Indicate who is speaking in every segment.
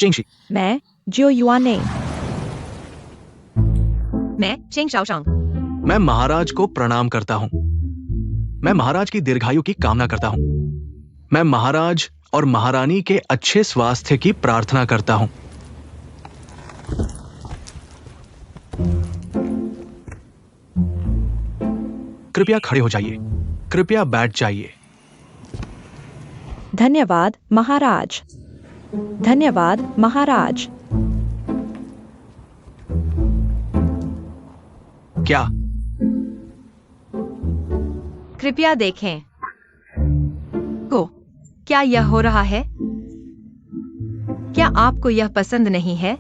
Speaker 1: चेंगशी।
Speaker 2: मैं जियो युआने।
Speaker 3: मैं चेंग शाओशांग।
Speaker 1: मैं महाराज को प्रणाम करता हूँ। मैं महाराज की दीर्घायु की कामना करता हूँ। मैं महाराज और महारानी के अच्छे स्वास्थ्य की प्रार्थना करता हूँ। कृपया खड़े हो जाइए। कृपया बैठ जाइए।
Speaker 2: धन्यवाद महाराज। धन्यवाद महाराज।
Speaker 1: क्या?
Speaker 3: कृपया देखें। को क्या यह हो रहा है? क्या आपको यह पसंद नहीं है?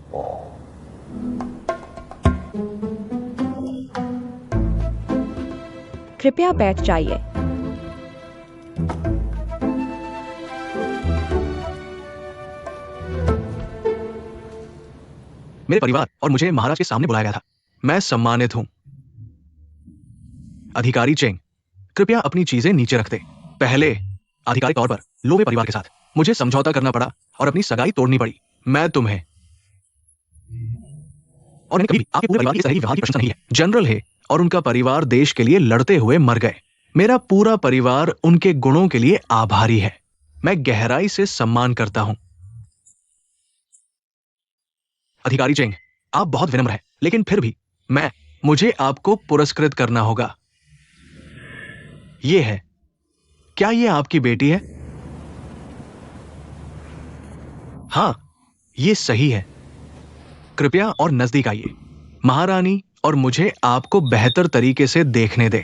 Speaker 2: कृपया बैठ जाइए।
Speaker 1: मेरे परिवार और मुझे महाराज के सामने बुलाया गया था। मैं सम्मानित हूं। अधिकारी चेंग, कृपया अपनी चीजें नीचे रख दे। पहले आधिकारिक तौर पर लोवे परिवार के साथ मुझे समझौता करना पड़ा और अपनी सगाई तोड़नी पड़ी। मैं तुम्हें और मैंने कभी भी आपके पूरे परिवार की इस तरह की व्यवहार की प्रशंसा नहीं है। जनरल है और उनका परिवार देश के लिए लड़ते हुए मर गए। मेरा पूरा परिवार उनके गुणों के लिए आभारी है। मैं गहराई से सम्मान करता हूं। अधिकारी चेंग, आप बहुत विनम्र हैं, लेकिन फिर भी मुझे आपको पुरस्कृत करना होगा। ये है, क्या ये आपकी बेटी है? हाँ, ये सही है। कृपया और नजदीक आइए। महारानी और मुझे आपको बेहतर तरीके से देखने दें।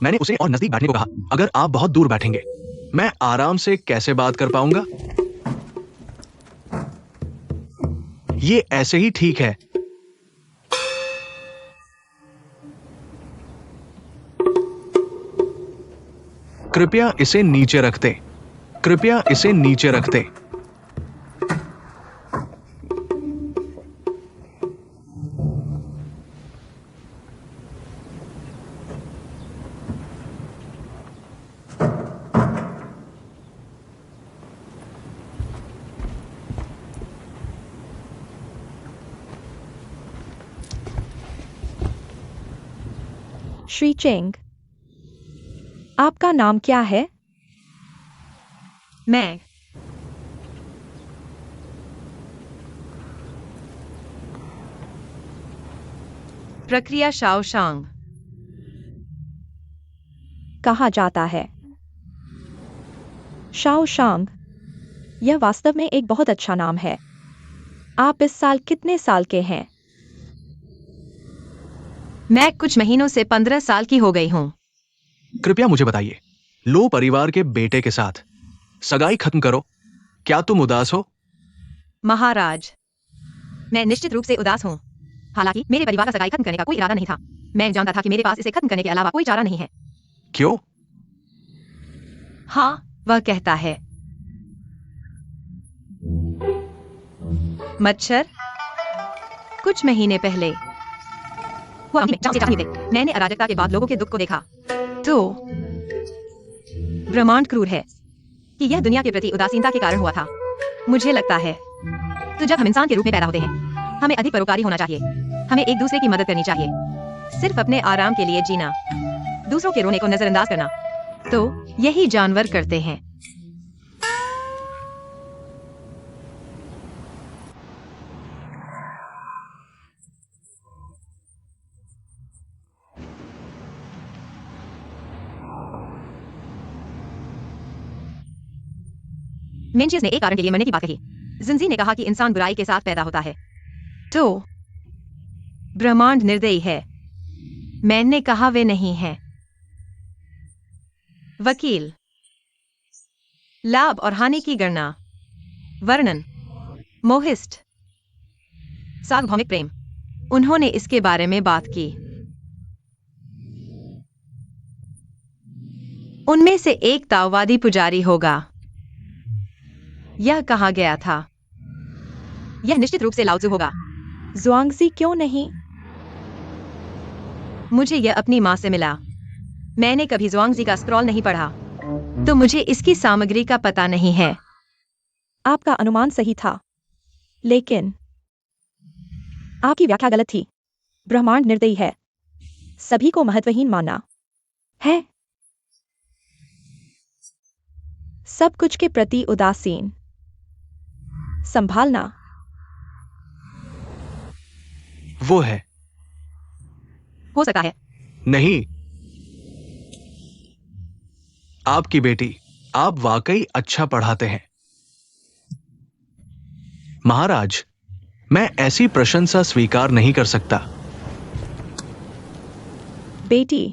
Speaker 1: मैंने उसे और नजदीक बैठने को कहा। अगर आप बहुत दूर बैठेंगे, मैं आराम से कैसे बात कर पाऊंगा? ये ऐसे ही ठीक है। कृपया इसे नीचे रख दें। कृपया इसे नीचे रख दें।
Speaker 2: श्री चेंग, आपका नाम क्या है?
Speaker 3: मैं प्रक्रिया शाओशांग
Speaker 2: कहा जाता है। शाओशांग, यह वास्तव में एक बहुत अच्छा नाम है। आप इस साल कितने साल के हैं?
Speaker 3: मैं कुछ महीनों से 15 साल की हो गई हूं।
Speaker 1: कृपया मुझे बताइए, लो परिवार के बेटे के साथ सगाई खत्म करो। क्या तुम उदास हो?
Speaker 3: महाराज, मैं निश्चित रूप से उदास हूं। हालांकि मेरे परिवार का सगाई खत्म करने का कोई इरादा नहीं था। मैं जानता था कि मेरे पास इसे खत्म करने के अलावा कोई चारा नहीं है।
Speaker 1: क्यों?
Speaker 3: हाँ, वह कहता है। मच्छर कुछ महीने पहले हुआ मैंने अराजकता के बाद लोगों के दुख को देखा। तो ब्रह्मांड क्रूर है कि यह दुनिया के प्रति उदासीनता के कारण हुआ था। मुझे लगता है तो जब हम इंसान के रूप में पैदा होते हैं, हमें अधिक परोपकारी होना चाहिए। हमें एक दूसरे की मदद करनी चाहिए। सिर्फ अपने आराम के लिए जीना, दूसरों के रोने को नजरअंदाज करना, तो यही जानवर करते हैं। मेंशियस ने एक कारण के लिए मरने की बात कही। जिंजी ने कहा कि इंसान बुराई के साथ पैदा होता है, तो ब्रह्मांड निर्दयी है। मैंने कहा वे नहीं है। वकील, लाभ और हानि की गणना, वर्णन, मोहिस्ट, सार्वभौमिक प्रेम, उन्होंने इसके बारे में बात की। उनमें से एक ताओवादी पुजारी होगा। यह कहा गया था। यह निश्चित रूप से लाओत्जु होगा।
Speaker 2: ज़ुआंगजी क्यों नहीं?
Speaker 3: मुझे यह अपनी माँ से मिला। मैंने कभी ज़ुआंगज़ी का स्क्रॉल नहीं पढ़ा, तो मुझे इसकी सामग्री का पता नहीं है।
Speaker 2: आपका अनुमान सही था, लेकिन आपकी व्याख्या गलत थी। ब्रह्मांड निर्दयी है, सभी को महत्वहीन मानना है, सब कुछ के प्रति उदासीन संभालना।
Speaker 1: वो है।
Speaker 3: हो सकता है।
Speaker 1: नहीं, आपकी बेटी। आप वाकई अच्छा पढ़ाते हैं महाराज। मैं ऐसी प्रशंसा स्वीकार नहीं कर सकता।
Speaker 2: बेटी,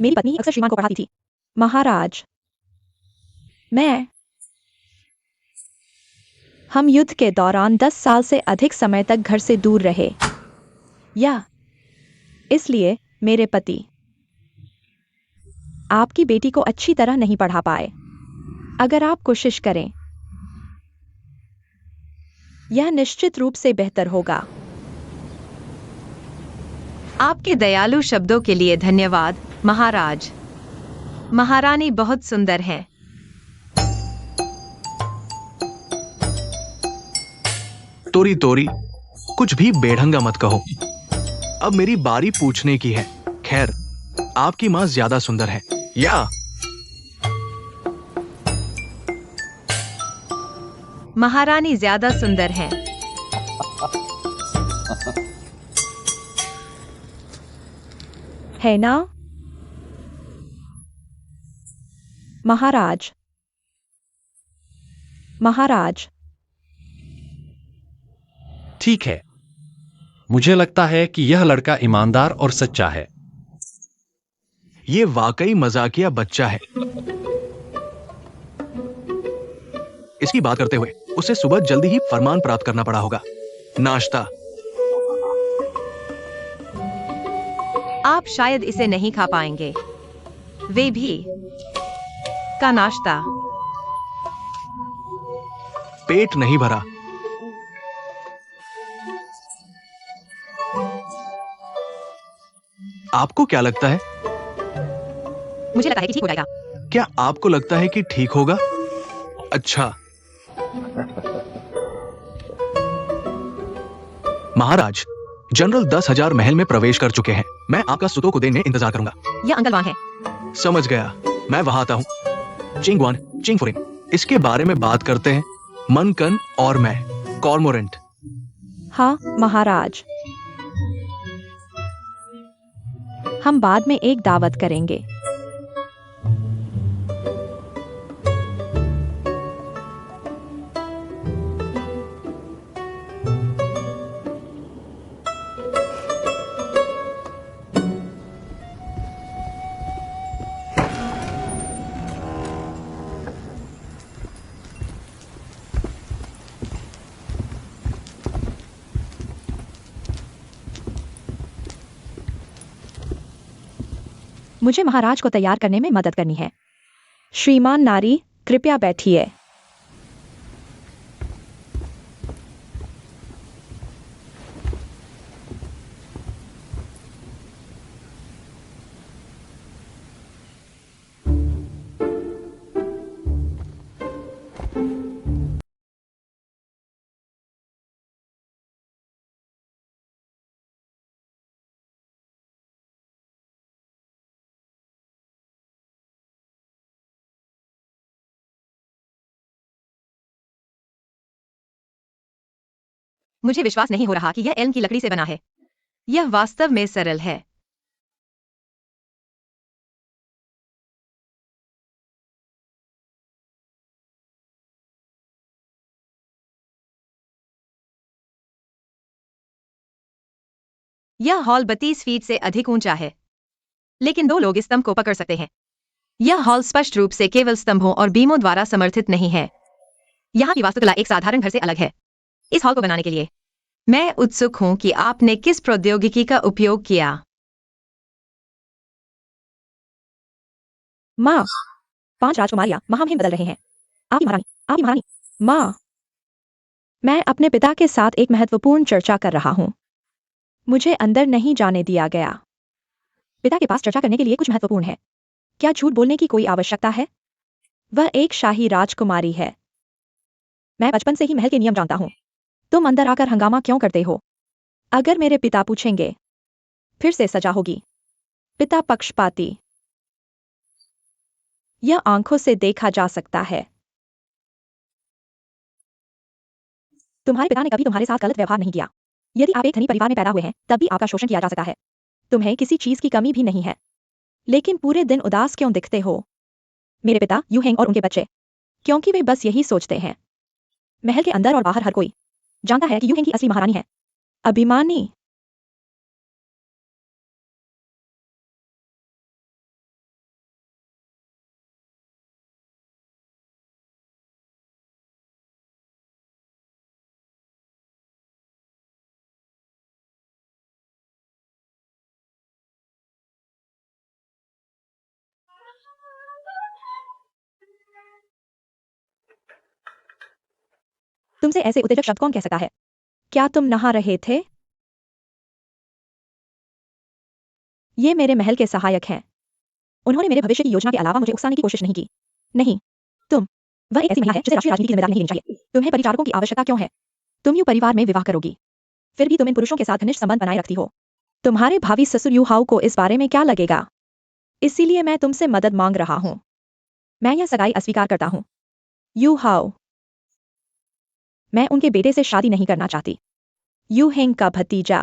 Speaker 2: मेरी पत्नी अक्सर श्रीमान को पढ़ाती थी। महाराज, हम युद्ध के दौरान 10 साल से अधिक समय तक घर से दूर रहे, या इसलिए मेरे पति आपकी बेटी को अच्छी तरह नहीं पढ़ा पाए। अगर आप कोशिश करें, यह निश्चित रूप से बेहतर होगा।
Speaker 3: आपके दयालु शब्दों के लिए धन्यवाद महाराज। महारानी बहुत सुंदर हैं।
Speaker 1: तोरी तोरी, कुछ भी बेढंगा मत कहो। अब मेरी बारी पूछने की है। खैर, आपकी मां ज्यादा सुंदर है, या?
Speaker 3: महारानी ज्यादा सुंदर हैं।
Speaker 2: है ना? महाराज, महाराज,
Speaker 4: ठीक है, मुझे लगता है कि यह लड़का ईमानदार और सच्चा है।
Speaker 1: ये वाकई मजाकिया बच्चा है। इसकी बात करते हुए उसे सुबह जल्दी ही फरमान प्राप्त करना पड़ा होगा। नाश्ता।
Speaker 3: आप शायद इसे नहीं खा पाएंगे। वे भी का नाश्ता।
Speaker 1: पेट नहीं भरा। आपको क्या लगता है?
Speaker 3: मुझे लगता है कि ठीक हो जाएगा।
Speaker 1: क्या आपको लगता है कि ठीक होगा? अच्छा। महाराज, जनरल 10,000 महल में प्रवेश कर चुके हैं। मैं आपका सुतोकुदेन में इंतजार करूंगा।
Speaker 3: यह अंकल वहां है।
Speaker 1: समझ गया, मैं वहां आता हूं। चिंगवान, चिंगफुरिन, इसके बारे में बात करते हैं। मनकन और मैं, कॉर्मोरेंट।
Speaker 2: हाँ महाराज, हम बाद में एक दावत करेंगे। मुझे महाराज को तैयार करने में मदद करनी है। श्रीमान नारी, कृपया बैठिए।
Speaker 3: मुझे विश्वास नहीं हो रहा कि यह एल्म की लकड़ी से बना है। यह वास्तव में सरल है। यह हॉल 32 फीट से अधिक ऊंचा है, लेकिन 2 लोग इस स्तंभ को पकड़ सकते हैं। यह हॉल स्पष्ट रूप से केवल स्तंभों और बीमों द्वारा समर्थित नहीं है। यहाँ की वास्तुकला एक साधारण घर से अलग है। इस हॉल को बनाने के लिए मैं उत्सुक हूं कि आपने किस प्रौद्योगिकी का उपयोग किया।
Speaker 2: माँ, 5 राजकुमारियां महामहिम बदल रहे हैं। आपकी महारानी, आपकी महारानी। माँ, मैं अपने पिता के साथ एक महत्वपूर्ण चर्चा कर रहा हूँ। मुझे अंदर नहीं जाने दिया गया। पिता के पास चर्चा करने के लिए कुछ महत्वपूर्ण है। क्या झूठ बोलने की कोई आवश्यकता है? वह एक शाही राजकुमारी है। मैं बचपन से ही महल के नियम जानता हूं। तुम अंदर आकर हंगामा क्यों करते हो? अगर मेरे पिता पूछेंगे। फिर से सजा होगी। पिता पक्षपाती। यह आंखों से देखा जा सकता है। तुम्हारे पिता ने कभी तुम्हारे साथ गलत व्यवहार नहीं किया। यदि आप एक धनी परिवार में पैदा हुए हैं, तब भी आपका शोषण किया जा सकता है। तुम्हें किसी चीज की कमी भी नहीं है। लेकिन पूरे दिन उदास क्यों दिखते हो? मेरे पिता यू हेंग और उनके बच्चे। क्योंकि वे बस यही सोचते हैं। महल के अंदर और बाहर हर कोई जानता है कि यू हेंग की असली महारानी है। अभिमानी। तुमसे ऐसे उत्तेजक शब्द कौन कह सकता है? क्या तुम नहा रहे थे? ये मेरे महल के सहायक हैं। उन्होंने मेरे भविष्य की योजना के अलावा मुझे उकसाने की कोशिश नहीं की। नहीं, तुम। वह एक ऐसी महिला है जिसे राष्ट्रीय राजनीति की जिम्मेदारी नहीं लेनी चाहिए। तुम्हें परिचारकों की आवश्यकता क्यों है? तुम यू परिवार में विवाह करोगी। फिर भी तुम इन पुरुषों के साथ घनिष्ठ संबंध बनाए रखती हो। तुम्हारे भावी ससुर यू हाउ को इस बारे में क्या लगेगा? इसीलिए मैं तुमसे मदद मांग रहा हूं। मैं यह सगाई अस्वीकार करता हूं। You how. मैं उनके बेटे से शादी नहीं करना चाहती। यू हेंग का भतीजा।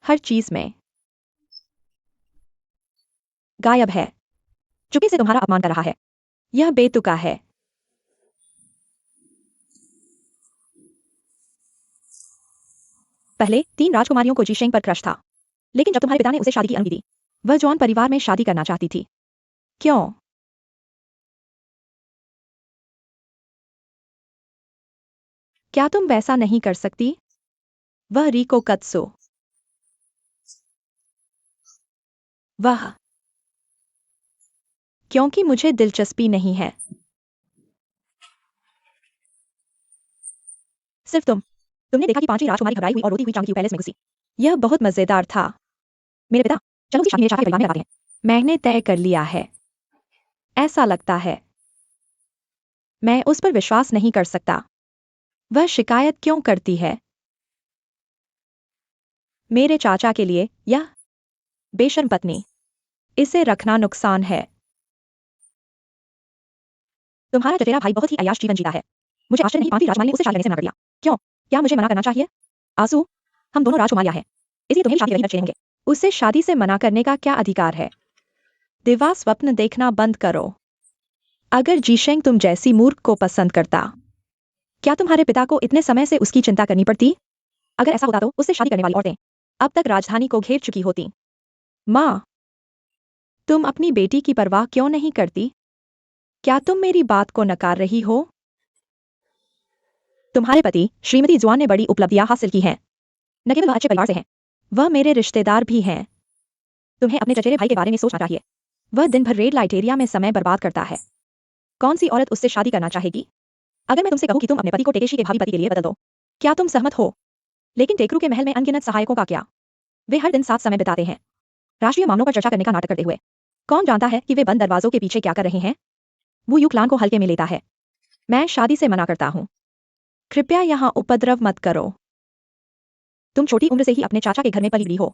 Speaker 2: हर चीज में गायब है। चुपके से तुम्हारा अपमान कर रहा है। यह बेतुका है। पहले 3 राजकुमारियों को जीशेंग पर क्रश था। लेकिन जब तुम्हारे पिता ने उसे शादी की अनुमति दी, वह जॉन परिवार में शादी करना चाहती थी। क्यों? क्या तुम वैसा नहीं कर सकती? वह रिको कत्सो। वह। क्योंकि मुझे दिलचस्पी नहीं है। सिर्फ तुमने देखा कि 5वीं राजकुमारी घबराई हुई और रोती हुई चांग की पैलेस में घुसी। यह बहुत मजेदार था। मेरे पिता, चलो उसकी शादी मेरे चाचा के परिवार में लगाते हैं। मैंने तय कर लिया है। ऐसा लगता है। मैं उस पर विश्वास नहीं कर सकता। वह शिकायत क्यों करती है? मेरे चाचा के लिए यह बेशर्म पत्नी। इसे रखना नुकसान है। तुम्हारा चचेरा भाई बहुत ही अय्याश जीवन जीता है। मुझे आश्चर्य नहीं 5वीं राजकुमारी ने उसे शादी करने से मना कर दिया। क्यों? क्या मुझे मना करना चाहिए? आंसू। हम दोनों राजकुमारियां हैं। इसलिए तुम्हें भी शादी करनी बच्चे होंगे। उसे शादी से मना करने का क्या अधिकार है? दिवा स्वप्न देखना बंद करो। अगर जीशेंग तुम जैसी मूर्ख को पसंद करता, क्या तुम्हारे पिता को इतने समय से उसकी चिंता करनी पड़ती? अगर ऐसा होता तो उससे शादी करने वाली औरतें अब तक राजधानी को घेर चुकी होती। माँ, तुम अपनी बेटी की परवाह क्यों नहीं करती? क्या तुम मेरी बात को नकार रही हो? तुम्हारे पति श्रीमती जुआन ने बड़ी उपलब्धियां हासिल की हैं। न केवल वह अच्छे परिवार से हैं, वह मेरे रिश्तेदार भी हैं। तुम्हें अपने चचेरे भाई के बारे में सोचना चाहिए। वह दिन भर रेड लाइट एरिया में समय बर्बाद करता है। कौन सी औरत उससे शादी करना चाहेगी? अगर मैं तुमसे कहूं कि तुम अपने पति को टेकेशी के भावी पति के लिए बदल दो, क्या तुम सहमत हो? लेकिन टेकरू के महल में अनगिनत सहायकों का क्या? वे हर दिन साथ समय बिताते हैं, राष्ट्रीय मामलों पर चर्चा करने का नाटक करते हुए। कौन जानता है कि वे बंद दरवाजों के पीछे क्या कर रहे हैं? वो यू क्लान को हल्के में लेता है। मैं शादी से मना करता हूं। कृपया यहां उपद्रव मत करो। तुम छोटी उम्र से ही अपने चाचा के घर में पली बड़ी हो।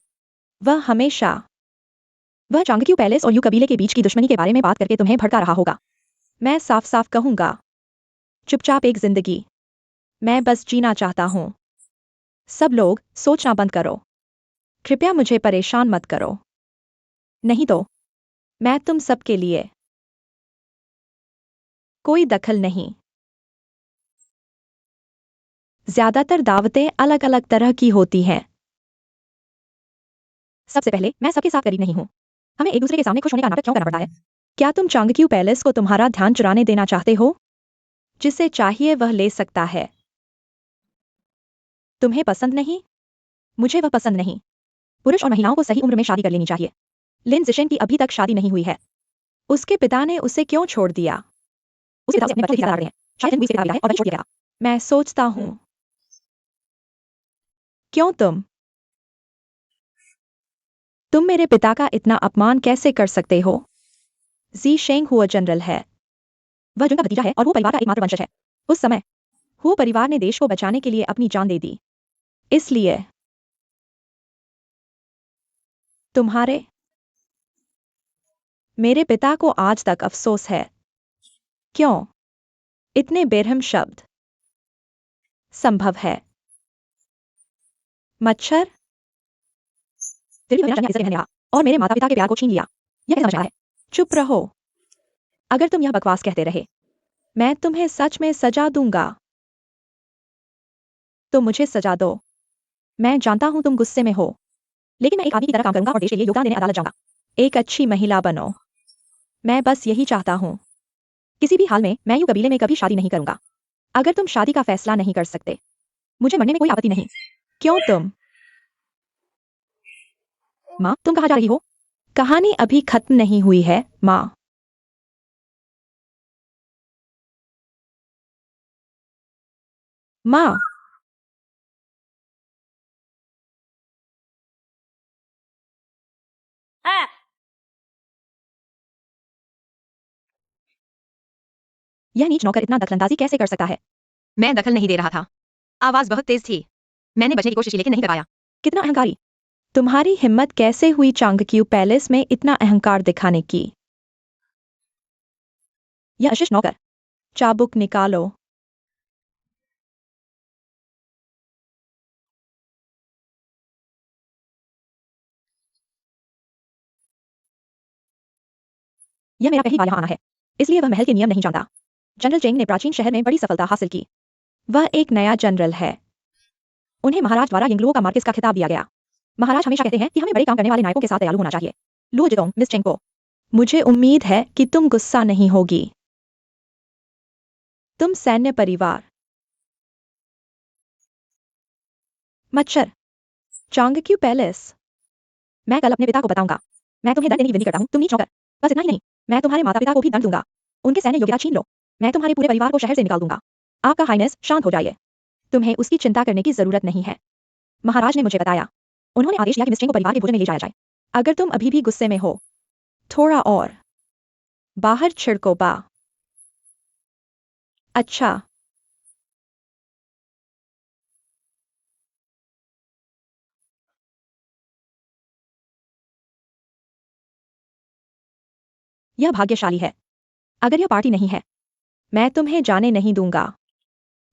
Speaker 2: वह चांगक्यू पैलेस और यू कबीले के बीच की दुश्मनी के बारे में बात करके तुम्हें भड़का रहा होगा। मैं साफ साफ कहूंगा, चुपचाप एक जिंदगी। मैं बस जीना चाहता हूं। सब लोग सोचना बंद करो। कृपया मुझे परेशान मत करो। नहीं तो मैं तुम सबके लिए कोई दखल नहीं। ज्यादातर दावतें अलग अलग तरह की होती हैं। सबसे पहले, मैं सबके साथ करीब नहीं हूं। हमें एक दूसरे के सामने खुश होने का नाटक क्यों करना पड़ता है? क्या तुम चांगक्यू पैलेस को तुम्हारा ध्यान चुराने देना चाहते हो? जिसे चाहिए वह ले सकता है। तुम्हें पसंद नहीं? मुझे वह पसंद नहीं। पुरुष और महिलाओं को सही उम्र में शादी कर लेनी चाहिए। लिन जिशेन की अभी तक शादी नहीं हुई है। उसके पिता ने उसे क्यों छोड़ दिया? उसके पिता उसे अपने बच्चों की ज्यादा लाड रहे हैं। शायद लिन उसके पिता है और वह छोड़ दिया गया। मैं सोचता हूं। क्यों तुम तुम मेरे पिता का इतना अपमान कैसे कर सकते हो? जी शेंग हुआ जनरल है। वह जुन का भतीजा है और वो परिवार का एकमात्र वंशज है। उस समय वो परिवार ने देश को बचाने के लिए अपनी जान दे दी। इसलिए तुम्हारे मेरे पिता को आज तक अफसोस है। क्यों? इतने बेरहम शब्द संभव है। मच्छर फिर भी अविनाश ने इज्जत रहा और मेरे माता पिता के प्यार को छीन लिया। यह कैसा मशा है? चुप रहो। अगर तुम यह बकवास कहते रहे मैं तुम्हें सच में सजा दूंगा। तो मुझे सजा दो। मैं जानता हूं तुम गुस्से में हो, लेकिन मैं एक आदमी की तरह काम करूंगा और देश के लिए योगदान देने अदालत जाऊंगा। एक अच्छी महिला बनो। मैं बस यही चाहता हूं। किसी भी हाल में मैं यूं कबीले में कभी शादी नहीं करूंगा। अगर तुम शादी का फैसला नहीं कर सकते मुझे मरने में कोई आपत्ति नहीं। क्यों तुम? माँ, तुम कहाँ जा रही हो? कहानी अभी खत्म नहीं हुई है, माँ। माँ, यह नीच नौकर इतना दखलंदाजी कैसे कर सकता है?
Speaker 3: मैं दखल नहीं दे रहा था। आवाज बहुत तेज थी। मैंने बचने की कोशिश की लेकिन नहीं कर पाया।
Speaker 2: कितना अहंकारी। तुम्हारी हिम्मत कैसे हुई चांगक्यू पैलेस में इतना अहंकार दिखाने की? यह अशिष्ट नौकर। चाबुक निकालो। यह मेरा पहली बार यहाँ आना है, इसलिए वह महल के नियम नहीं जानता। जनरल चेंग ने प्राचीन शहर में बड़ी सफलता हासिल की। वह एक नया जनरल है। उन्हें महाराज द्वारा यिंगलुओ का मार्किस का खिताब दिया गया। महाराज हमेशा कहते हैं कि हमें बड़े काम करने वाले नायकों के साथ दयालु होना चाहिए। लुओ जितोंग, मिस चेंग को मुझे उम्मीद है कि तुम गुस्सा नहीं होगी। तुम सैन्य परिवार मच्छर चांगक्यू पैलेस। मैं कल अपने पिता को बताऊंगा। मैं तुम्हें दंड देने की विनती करता हूँ, तुम नीच नौकर। बस इतना ही नहीं, मैं तुम्हारे माता पिता को भी दंड दूंगा। उनके सैन्य योग्यता छीन लो। मैं तुम्हारे पूरे परिवार को शहर से निकाल दूंगा। आपका हाइनेस शांत हो जाइए। तुम्हें उसकी चिंता करने की जरूरत नहीं है। महाराज ने मुझे बताया। उन्होंने आदेश दिया कि मिस चेंग को परिवार के भोजन में ले जाया जाए। अगर तुम अभी भी गुस्से में हो थोड़ा और बाहर छिड़को बा। अच्छा, यह भाग्यशाली है। अगर यह पार्टी नहीं है मैं तुम्हें जाने नहीं दूंगा।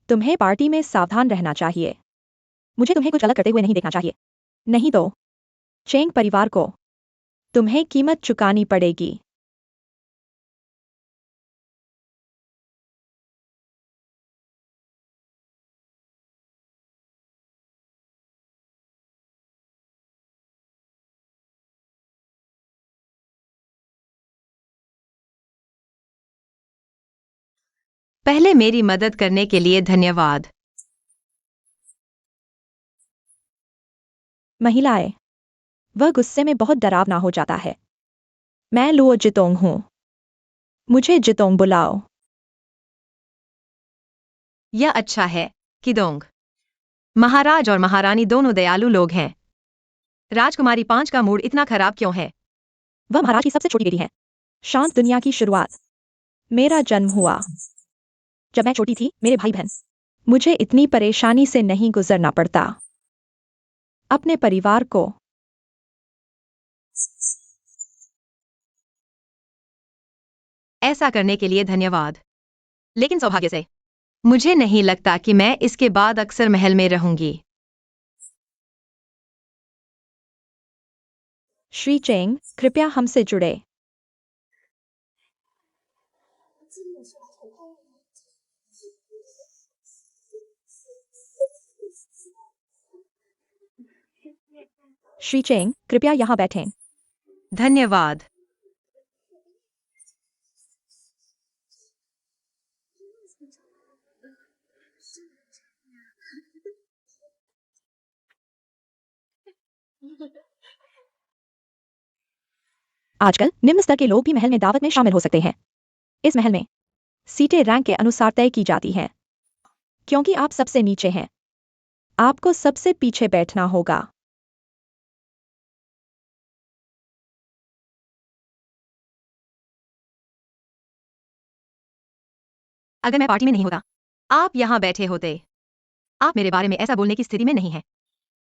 Speaker 2: तुम्हें पार्टी में सावधान रहना चाहिए। मुझे तुम्हें कुछ अलग करते हुए नहीं देखना चाहिए। नहीं तो चेंग परिवार को तुम्हें कीमत चुकानी पड़ेगी।
Speaker 3: पहले मेरी मदद करने के लिए धन्यवाद।
Speaker 2: महिलाएं, वह गुस्से में बहुत डरावना हो जाता है। मैं लुओ जितोंग हूं। मुझे जितोंग बुलाओ।
Speaker 3: यह अच्छा है, किदोंग। महाराज और महारानी दोनों दयालु लोग हैं। राजकुमारी 5 का मूड इतना खराब क्यों है?
Speaker 2: वह महाराज की सबसे छोटी बेटी है। शांत दुनिया की शुरुआत। मेरा जन्म हुआ जब मैं छोटी थी, मेरे भाई बहन। मुझे इतनी परेशानी से नहीं गुजरना पड़ता। अपने परिवार को
Speaker 3: ऐसा करने के लिए धन्यवाद। लेकिन सौभाग्य से मुझे नहीं लगता कि मैं इसके बाद अक्सर महल में रहूंगी।
Speaker 2: श्री चेंग, कृपया हमसे जुड़े। श्री चेंग, कृपया यहाँ बैठें।
Speaker 3: धन्यवाद।
Speaker 2: आजकल निम्न स्तर के लोग भी महल में दावत में शामिल हो सकते हैं। इस महल में सीटें रैंक के अनुसार तय की जाती हैं। क्योंकि आप सबसे नीचे हैं, आपको सबसे पीछे बैठना होगा।
Speaker 3: अगर मैं पार्टी में नहीं होता, आप यहाँ बैठे होते। आप मेरे बारे में ऐसा बोलने की स्थिति में नहीं हैं।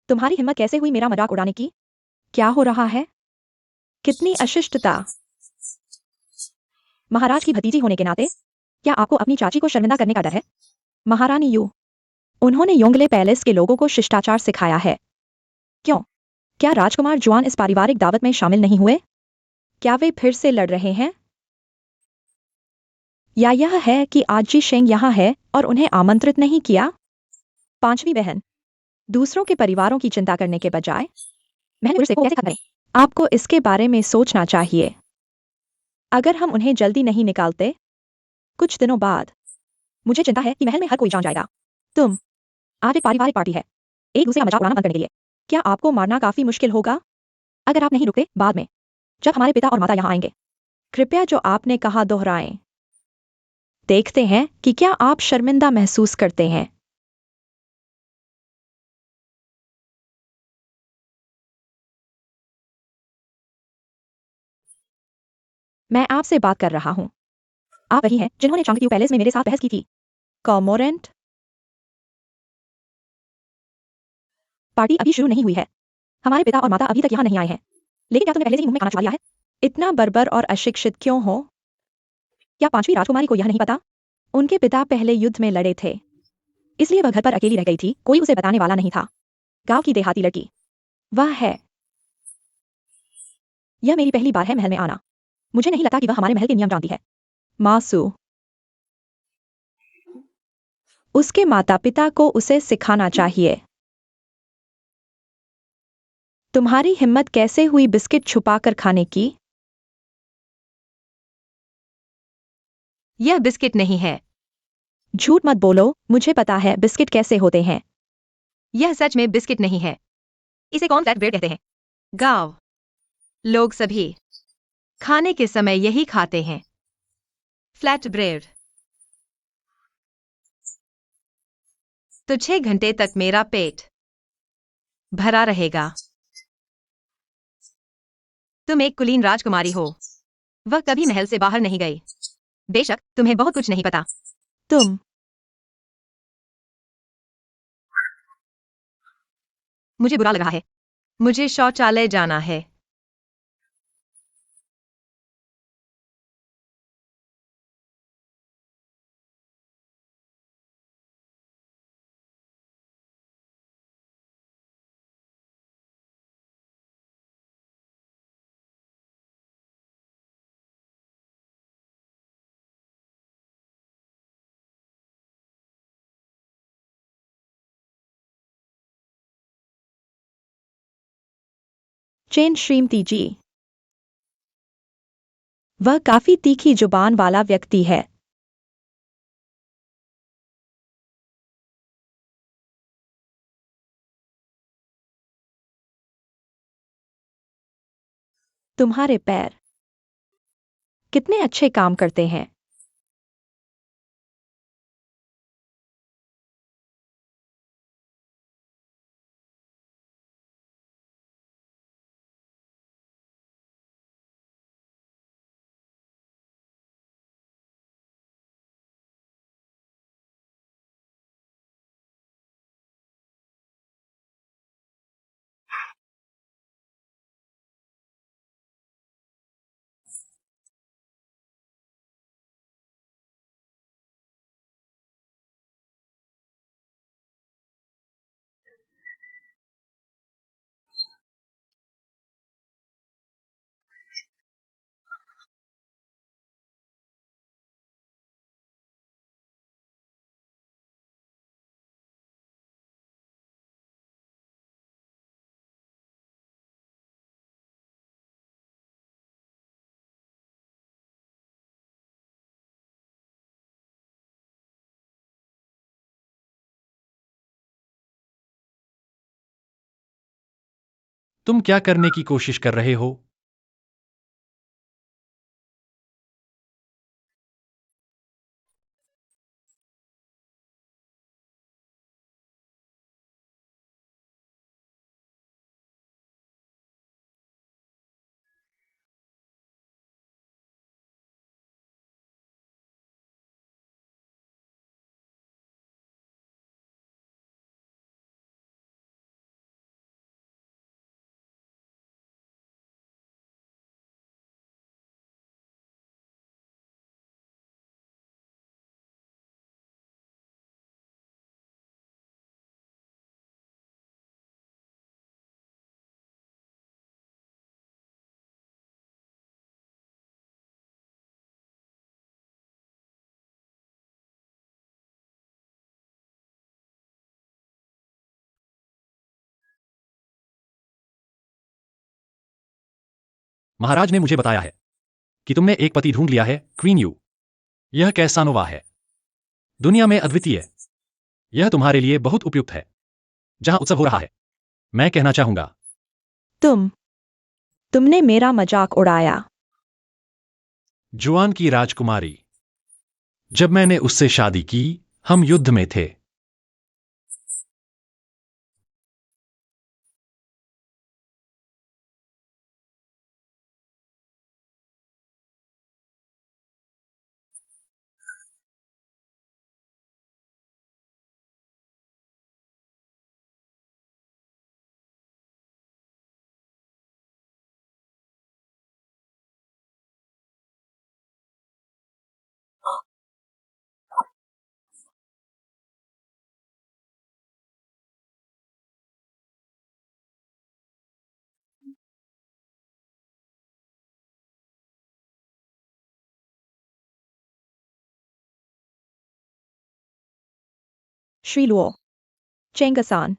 Speaker 2: तुम्हारी हिम्मत कैसे हुई मेरा मजाक उड़ाने की? क्या हो रहा है? कितनी अशिष्टता! महाराज की भतीजी होने के नाते क्या आपको अपनी चाची को शर्मिंदा करने का डर है? महारानी यू, उन्होंने योंगले पैलेस के लोगों को शिष्टाचार सिखाया है। क्यों? क्या राजकुमार जुआन इस पारिवारिक दावत में शामिल नहीं हुए? क्या वे फिर से लड़ रहे हैं? या यह है कि आजी शेंग यहाँ है और उन्हें आमंत्रित नहीं किया? पांचवी बहन, दूसरों के परिवारों की चिंता करने के बजाय महल को कैसे खत्म करें? आपको इसके बारे में सोचना चाहिए। अगर हम उन्हें जल्दी नहीं निकालते, कुछ दिनों बाद मुझे चिंता है कि महल में हर कोई जान जाएगा। तुम, आज एक पारिवारिक पार्टी है, एक दूसरे का मजाक उड़ाना बंद करने के लिए क्या आपको मारना काफी मुश्किल होगा? अगर आप नहीं रुकते, बाद में जब हमारे पिता और माता यहाँ आएंगे, कृपया जो आपने कहा दोहराएं। देखते हैं कि क्या आप शर्मिंदा महसूस करते हैं। मैं आपसे बात कर रहा हूँ। आप वही हैं जिन्होंने चांगक्यू पैलेस में मेरे साथ बहस की थी। कॉमोरेंट, पार्टी अभी शुरू नहीं हुई है। हमारे पिता और माता अभी तक यहाँ नहीं आए हैं। लेकिन क्या तुमने पहले से ही मुंह में खाना छुपा लिया है? इतना बर्बर और अशिक्षित क्यों हो? क्या पांचवी राजकुमारी को यह नहीं पता? उनके पिता पहले युद्ध में लड़े थे, इसलिए वह घर पर अकेली रह गई थी, कोई उसे बताने वाला नहीं था। गांव की देहाती लड़की वह है। यह मेरी पहली बार है महल में आना। मुझे नहीं लगता कि वह हमारे महल के नियम जानती है। मासू, उसके माता पिता को उसे सिखाना चाहिए। तुम्हारी हिम्मत कैसे हुई बिस्किट छुपाकर खाने की?
Speaker 3: यह बिस्किट नहीं है।
Speaker 2: झूठ मत बोलो, मुझे पता है बिस्किट कैसे होते हैं।
Speaker 3: यह सच में बिस्किट नहीं है। इसे कौन फ्लैट ब्रेड कहते हैं? गाँव लोग सभी खाने के समय यही खाते हैं। Flat bread. तो 6 घंटे तक मेरा पेट भरा रहेगा। तुम एक कुलीन राजकुमारी हो। वह कभी महल से बाहर नहीं गई। बेशक तुम्हें बहुत कुछ नहीं पता।
Speaker 2: तुम,
Speaker 3: मुझे बुरा लग रहा है। मुझे शौचालय जाना है।
Speaker 2: चेन श्रीमती जी, वह काफी तीखी जुबान वाला व्यक्ति है। तुम्हारे पैर कितने अच्छे काम करते हैं।
Speaker 4: तुम क्या करने की कोशिश कर रहे हो? महाराज ने मुझे बताया है कि तुमने एक पति ढूंढ लिया है, क्वीन यू। यह कैसानोवा है, दुनिया में अद्वितीय। यह तुम्हारे लिए बहुत उपयुक्त है जहां उत्सव हो रहा है। मैं कहना चाहूंगा,
Speaker 2: तुमने मेरा मजाक उड़ाया।
Speaker 4: जुआन की राजकुमारी, जब मैंने उससे शादी की, हम युद्ध में थे।
Speaker 2: श्री लुओ, चेंगसान,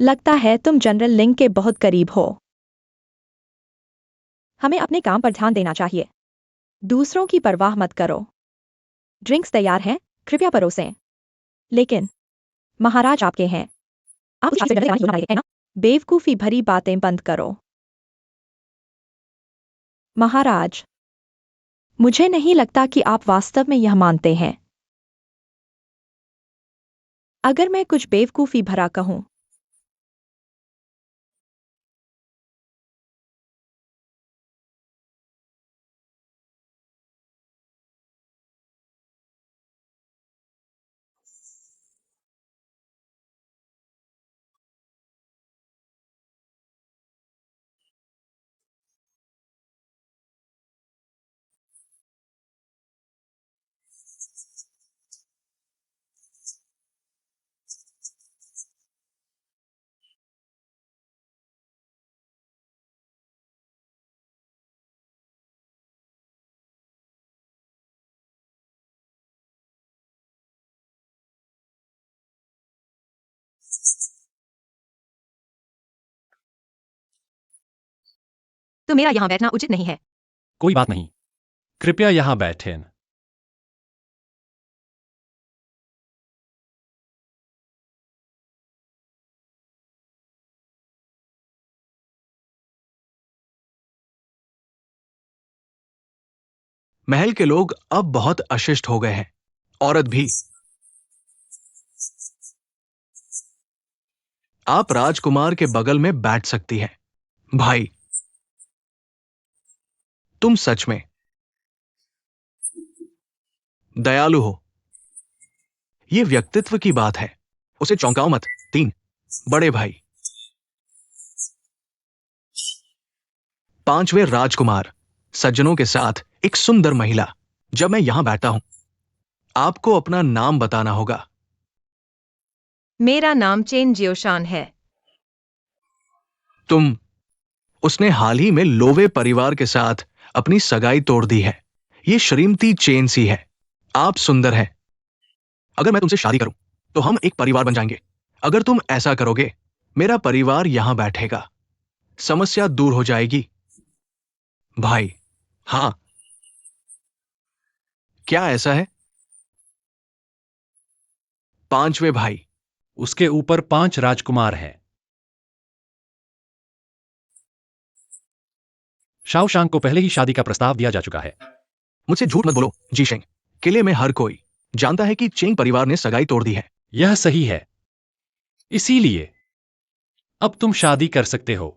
Speaker 2: लगता है तुम जनरल लिंग के बहुत करीब हो। हमें अपने काम पर ध्यान देना चाहिए। दूसरों की परवाह मत करो। ड्रिंक्स तैयार हैं, कृपया परोसें। लेकिन महाराज आपके हैं। आप उस शादी से डरने वाली क्यों ना रहे, है ना? बेवकूफी भरी बातें बंद करो। महाराज, मुझे नहीं लगता कि आप वास्तव में यह मानते हैं। अगर मैं कुछ बेवकूफी भरा कहूं,
Speaker 3: तो मेरा यहाँ बैठना उचित नहीं है।
Speaker 4: कोई बात नहीं, कृपया यहां बैठें।
Speaker 1: महल के लोग अब बहुत अशिष्ट हो गए हैं, औरत भी। आप राजकुमार के बगल में बैठ सकती हैं। भाई, तुम सच में दयालु हो। यह व्यक्तित्व की बात है, उसे चौंकाओ मत। 3 बड़े भाई। 5वें राजकुमार, सज्जनों के साथ एक सुंदर महिला। जब मैं यहां बैठता हूं, आपको अपना नाम बताना होगा।
Speaker 3: मेरा नाम चेन जियोशान है।
Speaker 1: तुम उसने हाल ही में लोवे परिवार के साथ अपनी सगाई तोड़ दी है। ये श्रीमती चेन सी है। आप सुंदर हैं। अगर मैं तुमसे शादी करूं तो हम एक परिवार बन जाएंगे। अगर तुम ऐसा करोगे, मेरा परिवार यहां बैठेगा। समस्या दूर हो जाएगी। भाई, हां, क्या ऐसा है? 5वें भाई।
Speaker 4: उसके ऊपर 5 राजकुमार हैं। शाओशांग को पहले ही शादी का प्रस्ताव दिया जा चुका है।
Speaker 1: मुझसे झूठ मत बोलो, जीशेंग। किले में हर कोई जानता है कि चेंग परिवार ने सगाई तोड़ दी है।
Speaker 4: यह सही है, इसीलिए अब तुम शादी कर सकते हो।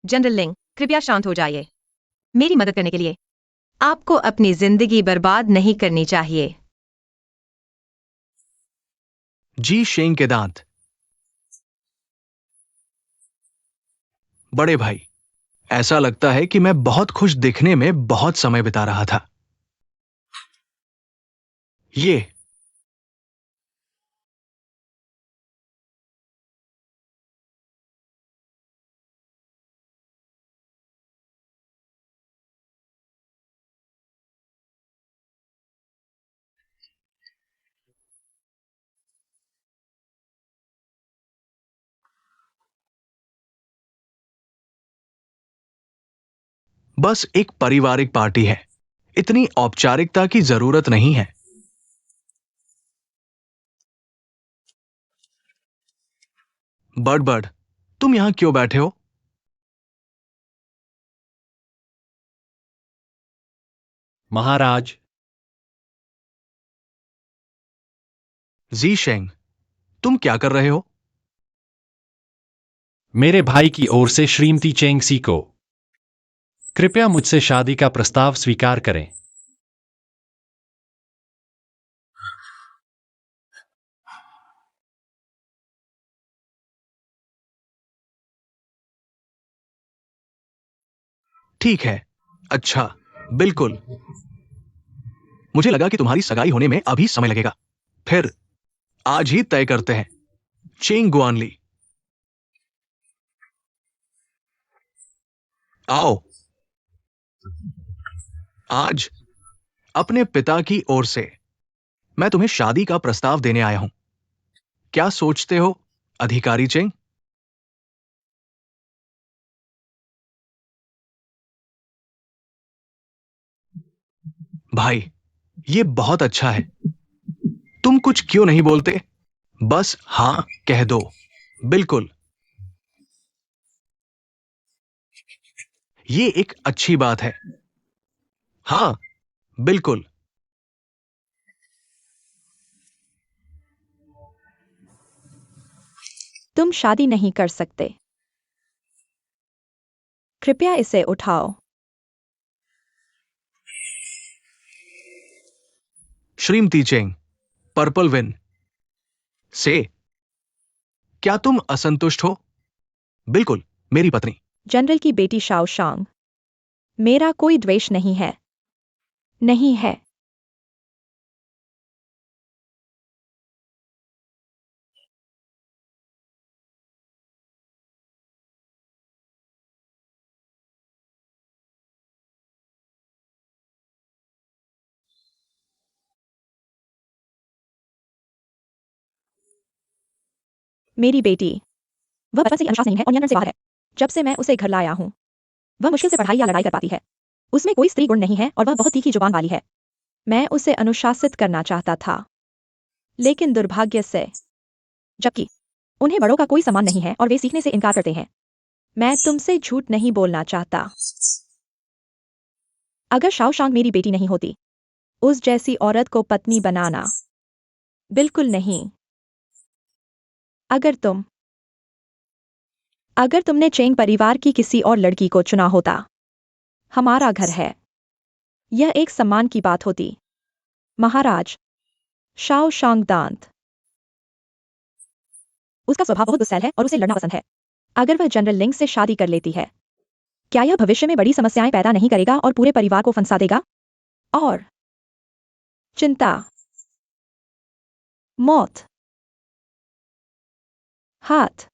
Speaker 3: जनरल लिंग, कृपया शांत हो जाइए। मेरी मदद करने के लिए आपको अपनी जिंदगी बर्बाद नहीं करनी चाहिए।
Speaker 1: जी शेंग के दांत। बड़े भाई, ऐसा लगता है कि मैं बहुत खुश दिखने में बहुत समय बिता रहा था। ये बस एक पारिवारिक पार्टी है, इतनी औपचारिकता की जरूरत नहीं है। बर्ड बर्ड, तुम यहां क्यों बैठे हो?
Speaker 4: महाराज,
Speaker 1: जी शेंग, तुम क्या कर रहे हो?
Speaker 4: मेरे भाई की ओर से श्रीमती चेंग सी को कृपया मुझसे शादी का प्रस्ताव स्वीकार करें।
Speaker 1: ठीक है, अच्छा, बिल्कुल। मुझे लगा कि तुम्हारी सगाई होने में अभी समय लगेगा। फिर आज ही तय करते हैं। चेंग गुआनली, आओ। आज अपने पिता की ओर से मैं तुम्हें शादी का प्रस्ताव देने आया हूं। क्या सोचते हो, अधिकारी चेंग? भाई, ये बहुत अच्छा है। तुम कुछ क्यों नहीं बोलते? बस हां कह दो। बिल्कुल, ये एक अच्छी बात है। हां, बिल्कुल।
Speaker 2: तुम शादी नहीं कर सकते। कृपया इसे उठाओ।
Speaker 1: श्रीमती चेंग, पर्पल विन से क्या तुम असंतुष्ट हो? बिल्कुल, मेरी पत्नी।
Speaker 2: जनरल की बेटी शाओ शांग। मेरा कोई द्वेष नहीं है। नहीं है। मेरी बेटी, वह बचपन से ही अनुशासनहीन है और नियंत्रण से बाहर है। जब से मैं उसे घर लाया हूं, वह मुश्किल से पढ़ाई या लड़ाई कर पाती है। उसमें कोई स्त्री गुण नहीं है और वह बहुत तीखी जुबान वाली है। मैं उसे अनुशासित करना चाहता था, लेकिन दुर्भाग्य से, जबकि उन्हें बड़ों का कोई सम्मान नहीं है और वे सीखने से इनकार करते हैं। मैं तुमसे झूठ नहीं बोलना चाहता। अगर शाओशांग मेरी बेटी नहीं होती, उस जैसी औरत को पत्नी बनाना, बिल्कुल नहीं। अगर तुम अगर तुमने चेंग परिवार की किसी और लड़की को चुना होता, हमारा घर है, यह एक सम्मान की बात होती। महाराज, शाओ शांग दांत। उसका स्वभाव बहुत गुस्सैल है और उसे लड़ना पसंद है। अगर वह जनरल लिंग से शादी कर लेती है, क्या यह भविष्य में बड़ी समस्याएं पैदा नहीं करेगा और पूरे परिवार को फंसा देगा? और चिंता, मौत, हाथ।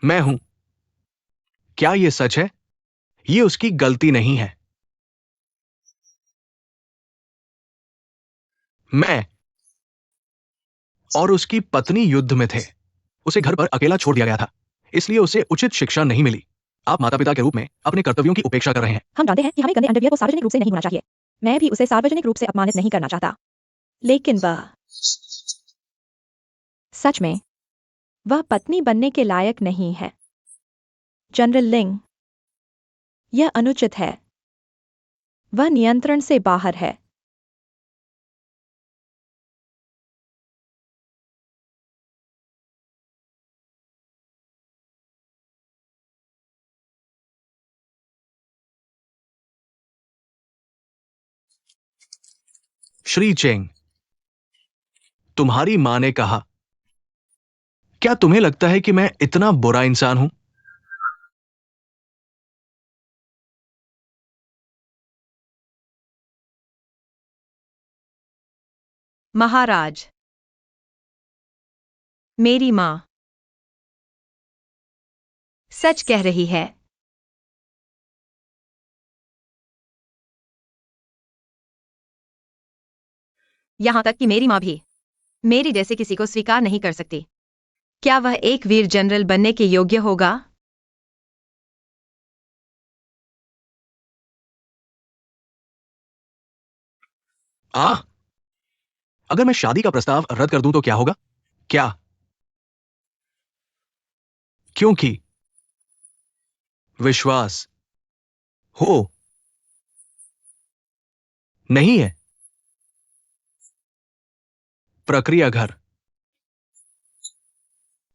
Speaker 1: मैं हूं। क्या ये सच है? ये उसकी गलती नहीं है। मैं और उसकी पत्नी युद्ध में थे। उसे घर पर अकेला छोड़ दिया गया था, इसलिए उसे उचित शिक्षा नहीं मिली। आप माता पिता के रूप में अपने कर्तव्यों की उपेक्षा कर रहे हैं।
Speaker 2: हम जानते हैं कि हमें गंदे अंडरवियर को सार्वजनिक रूप से नहीं होना चाहिए। मैं भी उसे सार्वजनिक रूप से अपमानित नहीं करना चाहता, लेकिन सच में वह पत्नी बनने के लायक नहीं है। जनरल लिंग, यह अनुचित है। वह नियंत्रण से बाहर है।
Speaker 1: श्री चेंग, तुम्हारी मां ने कहा। क्या तुम्हें लगता है कि मैं इतना बुरा इंसान हूं?
Speaker 3: महाराज, मेरी मां सच कह रही है। यहाँ तक कि मेरी माँ भी मेरी जैसे किसी को स्वीकार नहीं कर सकती। क्या वह एक वीर जनरल बनने के योग्य होगा?
Speaker 1: आ अगर मैं शादी का प्रस्ताव रद्द कर दूं तो क्या होगा? क्या? क्योंकि विश्वास हो नहीं है। प्रक्रिया घर।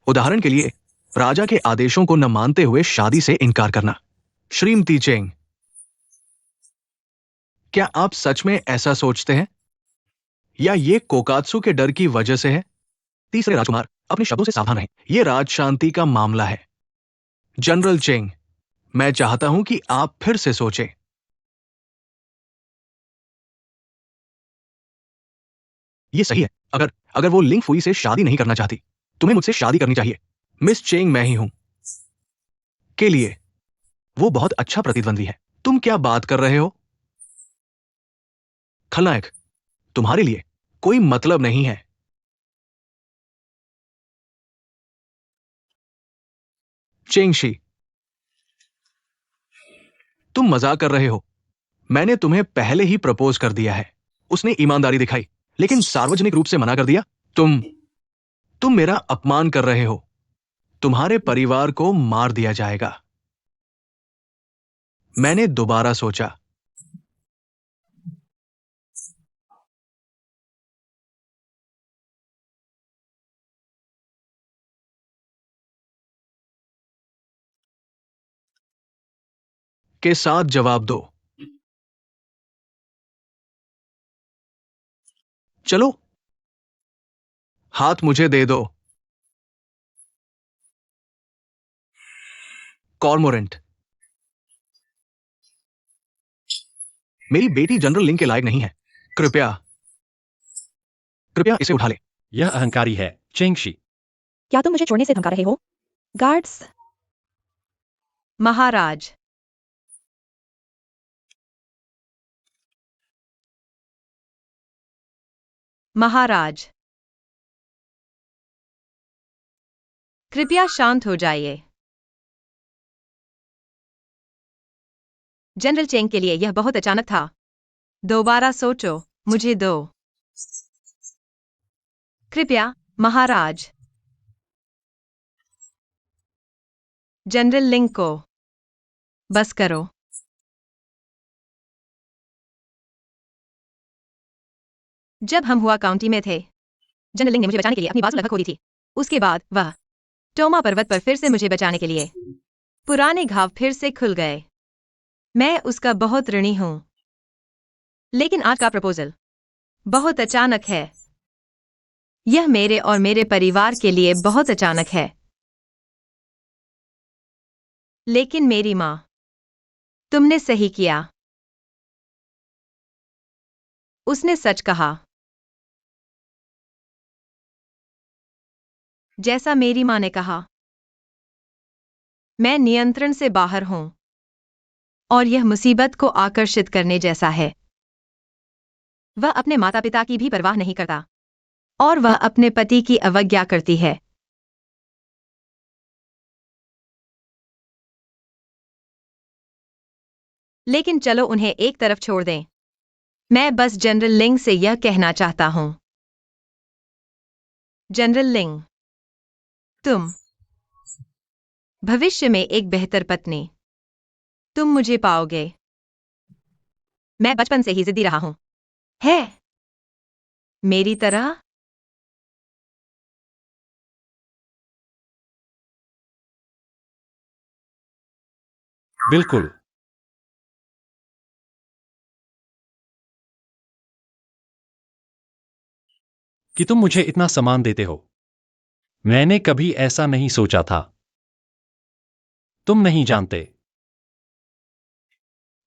Speaker 1: उदाहरण के लिए, राजा के आदेशों को न मानते हुए शादी से इनकार करना। श्रीमती चेंग, क्या आप सच में ऐसा सोचते हैं, या ये कोकात्सु के डर की वजह से है? तीसरे राजकुमार, अपने शब्दों से सावधान रहें। यह राज शांति का मामला है। जनरल चेंग, मैं चाहता हूं कि आप फिर से सोचें। यह सही है। अगर अगर वो लिंग फुई से शादी नहीं करना चाहती, तुम्हें मुझसे शादी करनी चाहिए। मिस चेंग, मैं ही हूं के लिए वो बहुत अच्छा प्रतिद्वंदी है। तुम क्या बात कर रहे हो? खलनायक, तुम्हारे लिए कोई मतलब नहीं है। चेंगशी, तुम मजाक कर रहे हो। मैंने तुम्हें पहले ही प्रपोज कर दिया है। उसने ईमानदारी दिखाई, लेकिन सार्वजनिक रूप से मना कर दिया। तुम मेरा अपमान कर रहे हो। तुम्हारे परिवार को मार दिया जाएगा। मैंने दोबारा सोचा। के साथ जवाब दो। चलो, हाथ मुझे दे दो। कॉर्मोरेंट, मेरी बेटी जनरल लिंग के लायक नहीं है। कृपया कृपया इसे उठा ले।
Speaker 4: यह अहंकारी है, चेंगशी।
Speaker 2: क्या तुम मुझे छोड़ने से धमका रहे हो? गार्ड्स।
Speaker 3: महाराज, महाराज, कृपया शांत हो जाइए। जनरल चेंग के लिए यह बहुत अचानक था। दोबारा सोचो, मुझे दो। कृपया, महाराज। जनरल लिंग को बस करो। जब हम हुआ काउंटी में थे, जनरल लिंग ने मुझे बचाने के लिए अपनी बाजू लगभग खो दी थी। उसके बाद वह टोमा पर्वत पर फिर से मुझे बचाने के लिए पुराने घाव फिर से खुल गए। मैं उसका बहुत ऋणी हूं। लेकिन आज का प्रपोजल बहुत अचानक है। यह मेरे और मेरे परिवार के लिए बहुत अचानक है। लेकिन मेरी मां, तुमने सही किया। उसने सच कहा। जैसा मेरी मां ने कहा, मैं नियंत्रण से बाहर हूं, और यह मुसीबत को आकर्षित करने जैसा है। वह अपने माता पिता की भी परवाह नहीं करता, और वह अपने पति की अवज्ञा करती है। लेकिन चलो उन्हें एक तरफ छोड़ दें। मैं बस जनरल लिंग से यह कहना चाहता हूं। जनरल लिंग, तुम भविष्य में एक बेहतर पत्नी, तुम मुझे पाओगे। मैं बचपन से ही जिद्दी रहा हूं। है मेरी तरह।
Speaker 4: बिल्कुल। कि तुम मुझे इतना सम्मान देते हो। मैंने कभी ऐसा नहीं सोचा था। तुम नहीं जानते।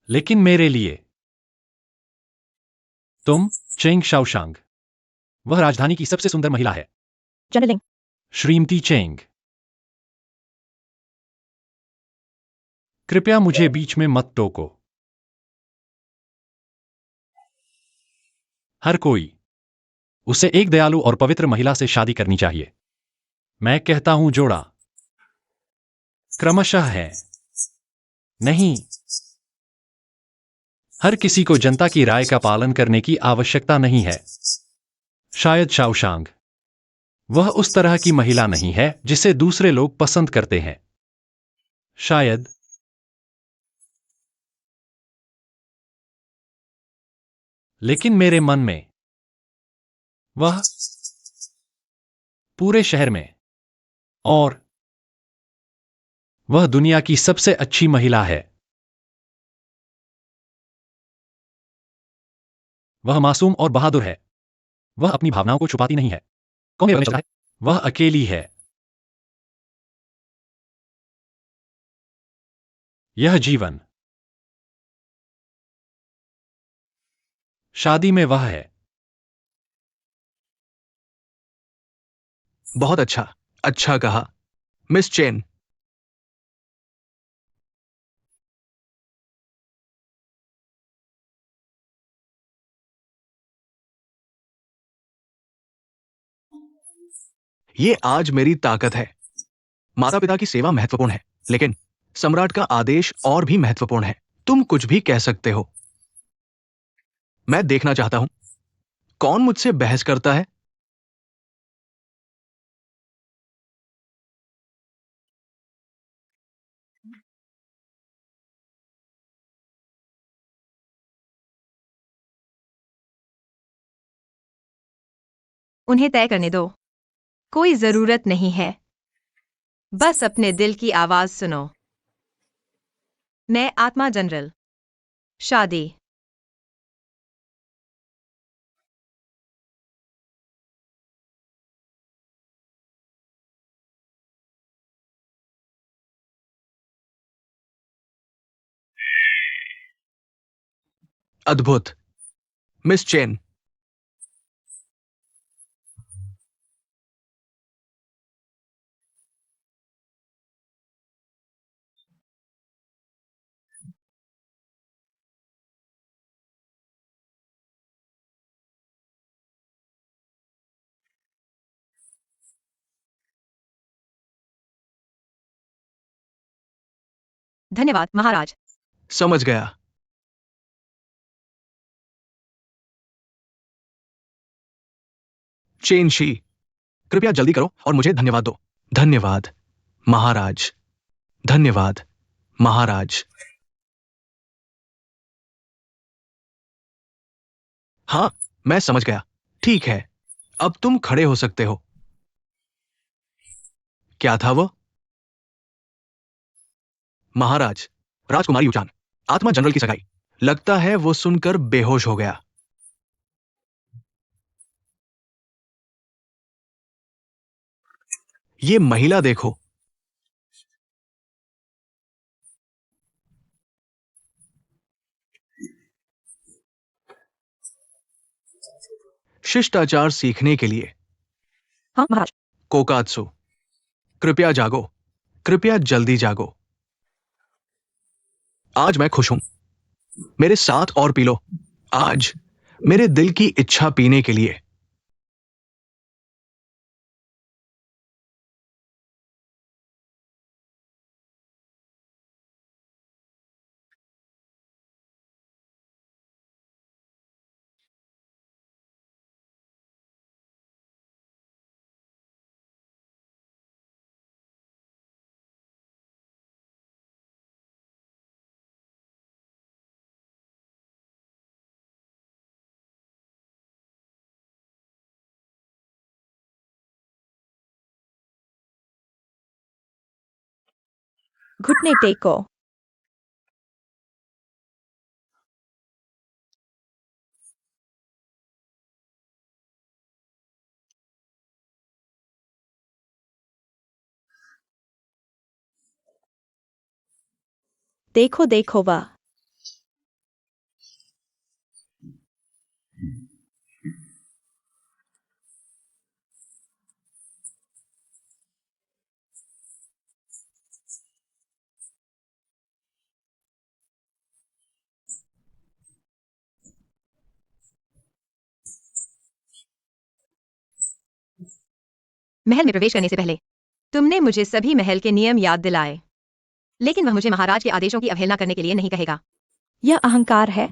Speaker 4: लेकिन मेरे लिए तुम चेंग शाओशांग, वह राजधानी की सबसे सुंदर महिला है।
Speaker 2: जनरल लिंग।
Speaker 4: श्रीमती चेंग, कृपया मुझे बीच में मत टोको। हर कोई उसे एक दयालु और पवित्र महिला से शादी करनी चाहिए। मैं कहता हूं जोड़ा क्रमशः है। नहीं, हर किसी को जनता की राय का पालन करने की आवश्यकता नहीं है। शायद शाओशांग वह उस तरह की महिला नहीं है जिसे दूसरे लोग पसंद करते हैं। शायद लेकिन मेरे मन में वह पूरे शहर में और वह दुनिया की सबसे अच्छी महिला है। वह मासूम और बहादुर है। वह अपनी भावनाओं को छुपाती नहीं है। कौन ये चलता है? वह अकेली है। यह जीवन शादी में वह है।
Speaker 1: बहुत अच्छा, अच्छा कहा मिस चेन। ये आज मेरी ताकत है। माता पिता की सेवा महत्वपूर्ण है, लेकिन सम्राट का आदेश और भी महत्वपूर्ण है। तुम कुछ भी कह सकते हो। मैं देखना चाहता हूं कौन मुझसे बहस करता है।
Speaker 3: उन्हें तय करने दो। कोई जरूरत नहीं है। बस अपने दिल की आवाज सुनो। मैं आत्मा जनरल। शादी।
Speaker 1: अद्भुत मिस चेन।
Speaker 3: धन्यवाद महाराज।
Speaker 1: समझ गया। चेन शी, कृपया जल्दी करो और मुझे धन्यवाद दो। धन्यवाद महाराज। धन्यवाद महाराज। हाँ, मैं समझ गया। ठीक है, अब तुम खड़े हो सकते हो। क्या था वो? महाराज, राजकुमारी यूचान, आत्मा जनरल की सगाई। लगता है वो सुनकर बेहोश हो गया। ये महिला देखो। शिष्टाचार सीखने के लिए।
Speaker 2: हाँ महाराज।
Speaker 1: कोकात्सु, कृपया जागो। कृपया जल्दी जागो। आज मैं खुश हूं। मेरे साथ और पी लो। आज मेरे दिल की इच्छा पीने के लिए।
Speaker 2: घुटने टेको। देखो देखो वह।
Speaker 3: महल में प्रवेश करने से पहले तुमने मुझे सभी महल के नियम याद दिलाए, लेकिन वह मुझे महाराज के आदेशों की अवहेलना करने के लिए नहीं कहेगा।
Speaker 2: यह अहंकार है।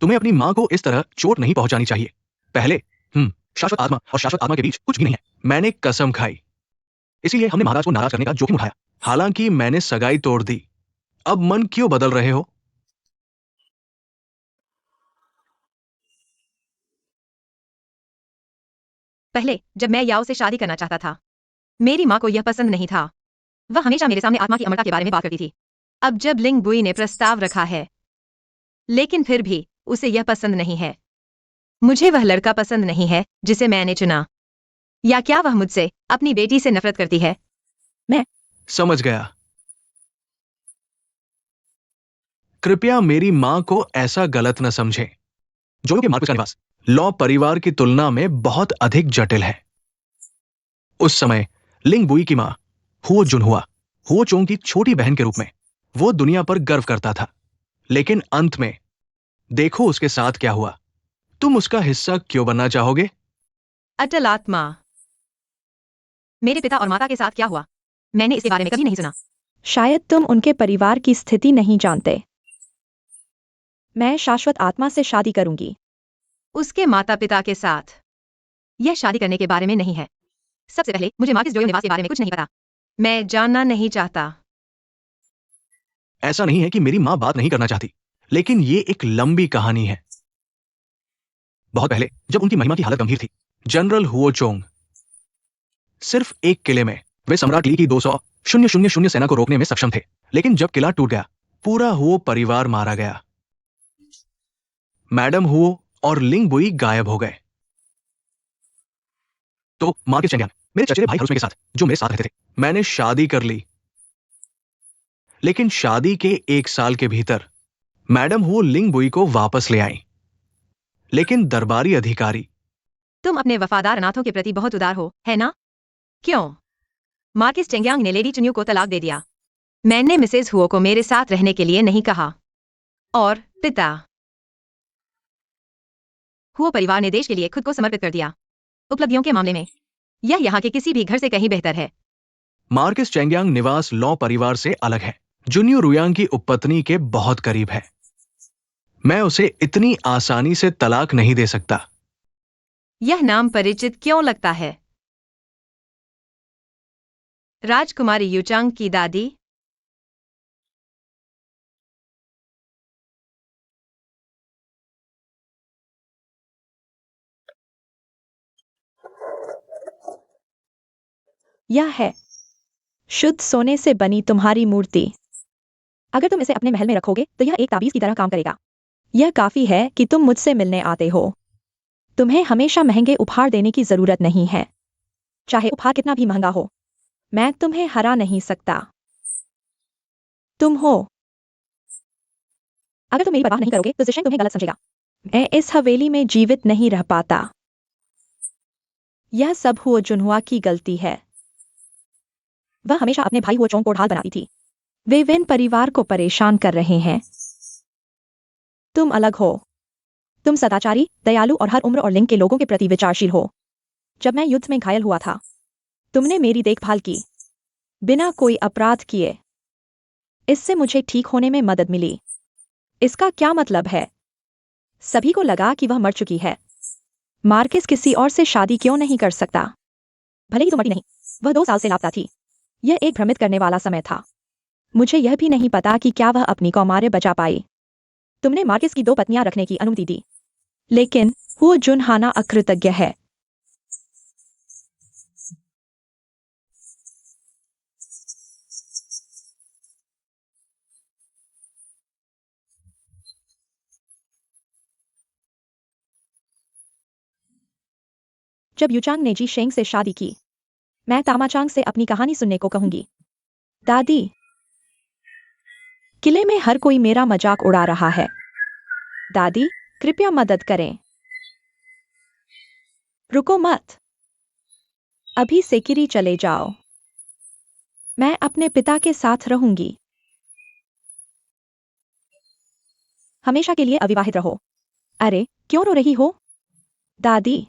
Speaker 1: तुम्हें अपनी माँ को इस तरह चोट नहीं पहुंचानी चाहिए। पहले शाश्वत आत्मा और शाश्वत आत्मा के बीच कुछ भी नहीं है। मैंने कसम खाई, इसीलिए हमने महाराज को नाराज करने का जोखिम उठाया। हालांकि मैंने सगाई तोड़ दी। अब मन क्यों बदल रहे हो?
Speaker 3: पहले जब मैं याओ से शादी करना चाहता था, मेरी माँ को यह पसंद नहीं था। वह हमेशा मेरे सामने आत्मा की अमरता के बारे में बात करती थी। अब जब लिंग बुई ने प्रस्ताव रखा है, लेकिन फिर भी उसे यह पसंद नहीं है। मुझे वह लड़का पसंद नहीं है जिसे मैंने चुना। या क्या वह मुझसे अपनी बेटी से नफरत करती है?
Speaker 1: समझ गया। कृपया मेरी माँ को ऐसा गलत न समझें। जो के मार्कस का निवास लॉ परिवार की तुलना में बहुत अधिक जटिल है। उस समय लिंग बुई की माँ हुओ जुनहुआ, हुओ चोंग की छोटी बहन के रूप में वो दुनिया पर गर्व करता था। लेकिन अंत में देखो उसके साथ क्या हुआ। तुम उसका हिस्सा क्यों बनना चाहोगे?
Speaker 3: अटल आत्मा। मेरे पिता और माता के साथ क्या हुआ? मैंने इसके बारे में कभी नहीं सुना।
Speaker 2: शायद तुम उनके परिवार की स्थिति नहीं जानते। मैं शाश्वत आत्मा से शादी करूंगी।
Speaker 3: उसके माता पिता के साथ यह शादी करने के बारे में नहीं है। सबसे पहले मुझे मार्किस जोयो निवास के बारे में कुछ नहीं पता। मैं जानना नहीं चाहता।
Speaker 1: ऐसा नहीं है कि मेरी माँ बात नहीं करना चाहती, लेकिन ये एक लंबी कहानी है। बहुत पहले जब उनकी महिमा की हालत गंभीर थी, जनरल हुओ चोंग सिर्फ एक किले में वे सम्राट ली की 200,000 सेना को रोकने में सक्षम थे। लेकिन जब किला टूट गया, पूरा हुओ परिवार मारा गया। मैडम हुओ और लिंग बुई गायब हो गए। तो मार्किस चेंगियांग, मेरे चचेरे भाई हरुस्मे के साथ जो मेरे साथ रहते थे, मैंने शादी कर ली। लेकिन शादी के 1 साल के भीतर मैडम हुओ लिंग बुई को वापस ले आई। लेकिन दरबारी अधिकारी
Speaker 3: तुम अपने वफादार अनाथों के प्रति बहुत उदार हो, है ना? क्यों? मार्किस चेंगियांग ने लेडी चुन्यू को तलाक दे दिया। मैंने मिसेज हुओ को मेरे साथ रहने के लिए नहीं कहा। और पिता हुओ परिवार ने देश के लिए खुद को समर्पित कर दिया। उपलब्धियों के मामले में यह यहाँ के किसी भी घर से कहीं बेहतर है।
Speaker 1: मार्किस चेंगियांग निवास लॉ परिवार से अलग है। जुन्यू रुयांग की उपपत्नी के बहुत करीब है। मैं उसे इतनी आसानी से तलाक नहीं दे सकता।
Speaker 3: यह नाम परिचित क्यों लगता है? राजकुमारी यूचांग की दादी?
Speaker 2: यह है शुद्ध सोने से बनी तुम्हारी मूर्ति। अगर तुम इसे अपने महल में रखोगे तो यह एक ताबीज की तरह काम करेगा। यह काफी है कि तुम मुझसे मिलने आते हो। तुम्हें हमेशा महंगे उपहार देने की जरूरत नहीं है, चाहे उपहार कितना भी महंगा हो। मैं तुम्हें हरा नहीं सकता। तुम हो। अगर तुम मेरी परवाह नहीं करोगे तो जिशन तुम्हें गलत समझेगा। मैं इस हवेली में जीवित नहीं रह पाता। यह सब हुओ जुनहुआ की गलती है। वह हमेशा अपने भाई हुओ चोंग को ढाल बनाती थी। वे विन परिवार को परेशान कर रहे हैं। तुम अलग हो। तुम सदाचारी, दयालु और हर उम्र और लिंग के लोगों के प्रति विचारशील हो। जब मैं युद्ध में घायल हुआ था, तुमने मेरी देखभाल की, बिना कोई अपराध किए। इससे मुझे ठीक होने में मदद मिली। इसका क्या मतलब है? सभी को लगा कि वह मर चुकी है। मार्किस किसी और से शादी क्यों नहीं कर सकता? भले ही तुम मरी नहीं, वह 2 साल से लापता थी। यह एक भ्रमित करने वाला समय था। मुझे यह भी नहीं पता कि क्या वह अपनी कौमार्य बचा पाई। तुमने मार्किस की 2 पत्नियां रखने की अनुमति दी, लेकिन वो जुनहाना अकृतज्ञ है। जब यूचांग ने जी शेंग से शादी की, मैं तामाचांग से अपनी कहानी सुनने को कहूंगी। दादी, किले में हर कोई मेरा मजाक उड़ा रहा है। दादी, कृपया मदद करें। रुको मत। अभी सेकिरी चले जाओ। मैं अपने पिता के साथ रहूंगी। हमेशा के लिए अविवाहित रहो। अरे क्यों रो रही हो दादी?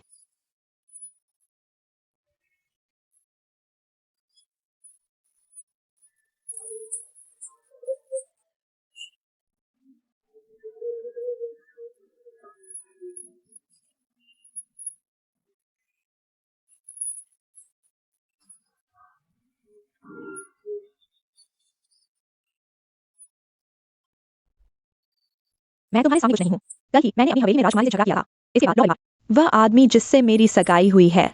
Speaker 2: मैं तुम्हारे सामने कुछ नहीं हूँ। कल ही मैंने अपनी हवेली में राजकुमारी से झगड़ा किया था। इसके बाद लॉ वह आदमी जिससे मेरी सगाई हुई है।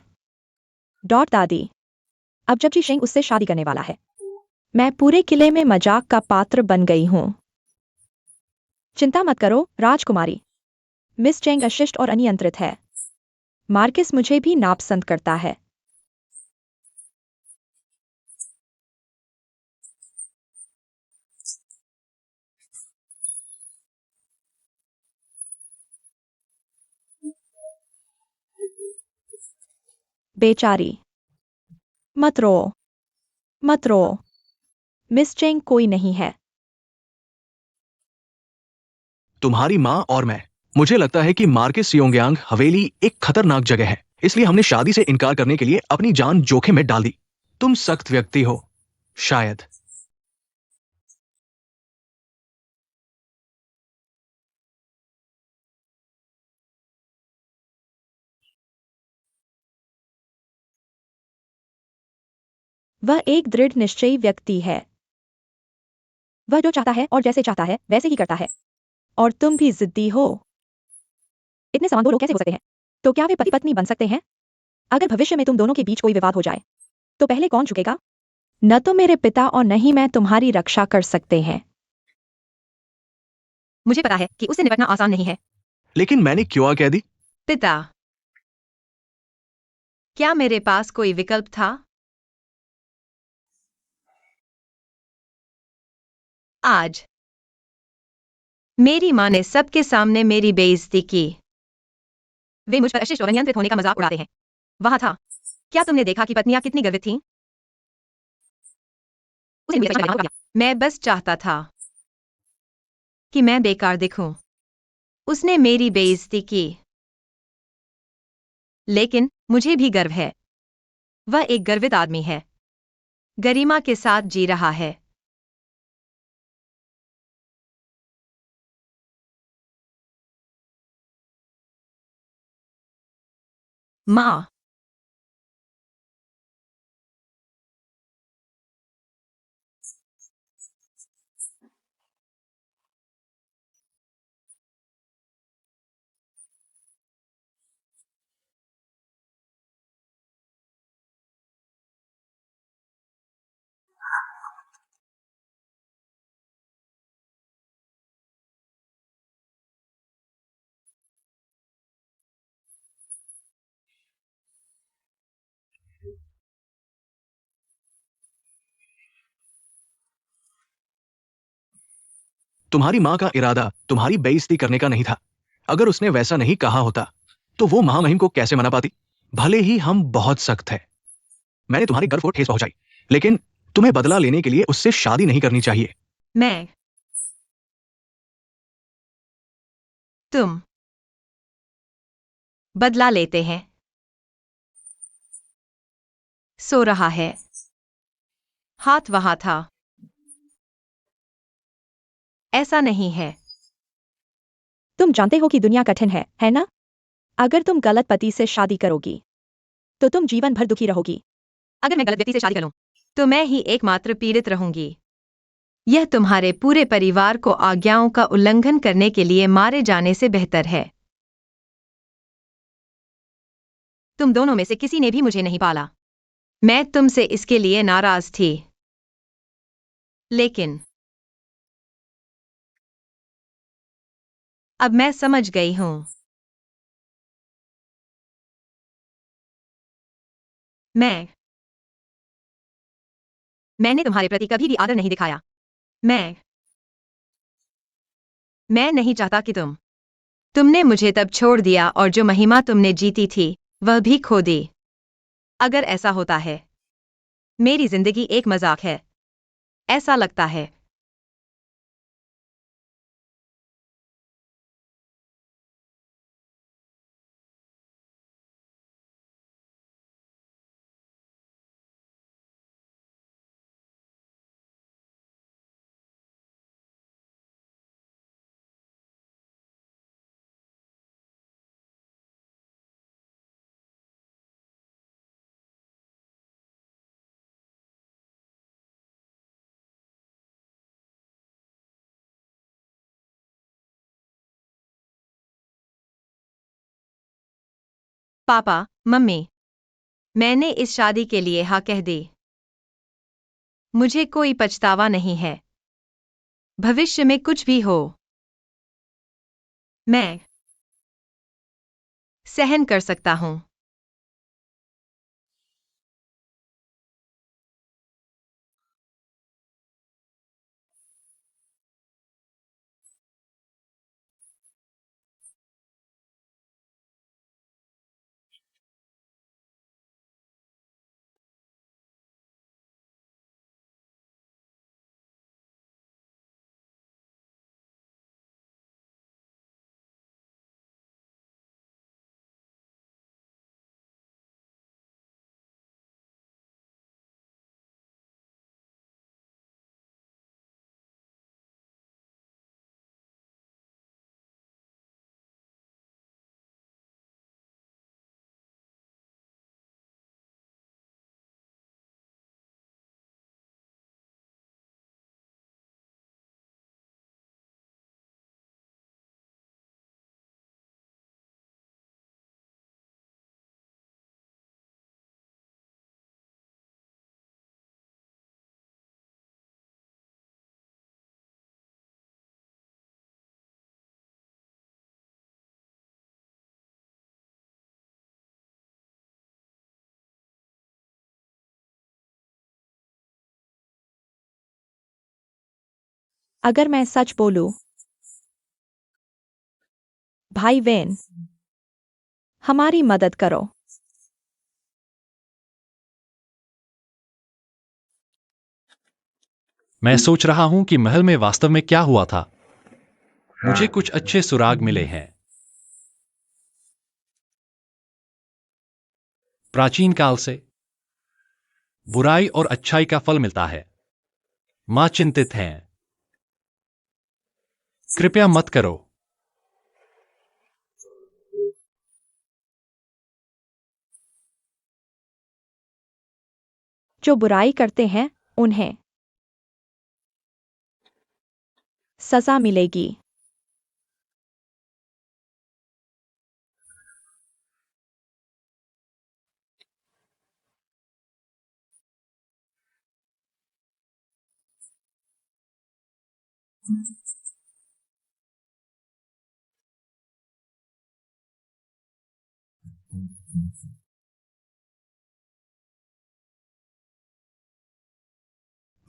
Speaker 2: दादी, अब जब जी शेंग उससे शादी करने वाला है, मैं पूरे किले में मजाक का पात्र बन गई हूँ। चिंता मत करो राजकुमारी, मिस चेंग अशिष्ट और अनियंत्रित है। मार्किस मुझे भी नापसंद करता है। बेचारी, मत रो, मत रो। मिस चेंग कोई नहीं है।
Speaker 1: तुम्हारी माँ और मैं, मुझे लगता है कि मार्किस योंगयांग हवेली एक खतरनाक जगह है, इसलिए हमने शादी से इनकार करने के लिए अपनी जान जोखिम में डाल दी। तुम सख्त व्यक्ति हो, शायद।
Speaker 2: वह एक दृढ़ निश्चयी व्यक्ति है। वह जो चाहता है और जैसे चाहता है वैसे ही करता है। और तुम भी जिद्दी हो। इतने समान दो लोग कैसे हो सकते हैं? तो क्या वे पति पत्नी बन सकते हैं? अगर भविष्य में तुम दोनों के बीच कोई विवाद हो जाए, तो पहले कौन झुकेगा? न तो मेरे पिता और न ही मैं तुम्हारी रक्षा कर सकते हैं।
Speaker 3: मुझे पता है कि उससे निपटना आसान नहीं है।
Speaker 1: लेकिन मैंने क्यों कह दी?
Speaker 3: पिता, क्या मेरे पास कोई विकल्प था? आज मेरी माँ ने सबके सामने मेरी बेइज्जती की। वे मुझ पर अशिष्ट और अनियंत्रित होने का मजाक उड़ाते हैं। वहां था। क्या तुमने देखा कि पत्नियां कितनी गर्वित थीं? उसे मुझे परेशान बनाना पड़ा। मैं बस चाहता था कि मैं बेकार दिखूं। उसने मेरी बेइज्जती की। लेकिन मुझे भी गर्व है। वह एक गर्वित आदमी है। गरिमा के साथ जी रहा है। माँ,
Speaker 1: तुम्हारी माँ का इरादा तुम्हारी बेइज्जती करने का नहीं था। अगर उसने वैसा नहीं कहा होता, तो वो महामहिम को कैसे मना पाती? भले ही हम बहुत सख्त हैं। मैंने तुम्हारे गर्व को ठेस पहुंचाई, लेकिन तुम्हें बदला लेने के लिए उससे शादी नहीं करनी चाहिए।
Speaker 3: मैं, तुम बदला लेते हैं। सो रहा है। हाथ वहां था। ऐसा नहीं है।
Speaker 2: तुम जानते हो कि दुनिया कठिन है ना? अगर तुम गलत पति से शादी करोगी, तो तुम जीवन भर दुखी रहोगी।
Speaker 3: अगर मैं गलत व्यक्ति से शादी करूं, तो मैं ही एकमात्र पीड़ित रहूंगी। यह तुम्हारे पूरे परिवार को आज्ञाओं का उल्लंघन करने के लिए मारे जाने से बेहतर है। तुम दोनों में से किसी ने भी मुझे नहीं पाला। मैं तुमसे इसके लिए नाराज थी। लेकिन अब मैं समझ गई हूं। मैंने तुम्हारे प्रति कभी भी आदर नहीं दिखाया। मैं नहीं चाहता कि तुमने मुझे तब छोड़ दिया और जो महिमा तुमने जीती थी, वह भी खो दी। अगर ऐसा होता है, मेरी जिंदगी एक मजाक है। ऐसा लगता है। पापा, मम्मी, मैंने इस शादी के लिए हाँ कह दी। मुझे कोई पछतावा नहीं है। भविष्य में कुछ भी हो, मैं सहन कर सकता हूँ।
Speaker 2: अगर मैं सच बोलूं, भाई वेन, हमारी मदद करो।
Speaker 4: मैं सोच रहा हूं कि महल में वास्तव में क्या हुआ था। मुझे कुछ अच्छे सुराग मिले हैं। प्राचीन काल से बुराई और अच्छाई का फल मिलता है। मां चिंतित हैं। कृपया मत करो।
Speaker 2: जो बुराई करते हैं उन्हें सजा मिलेगी।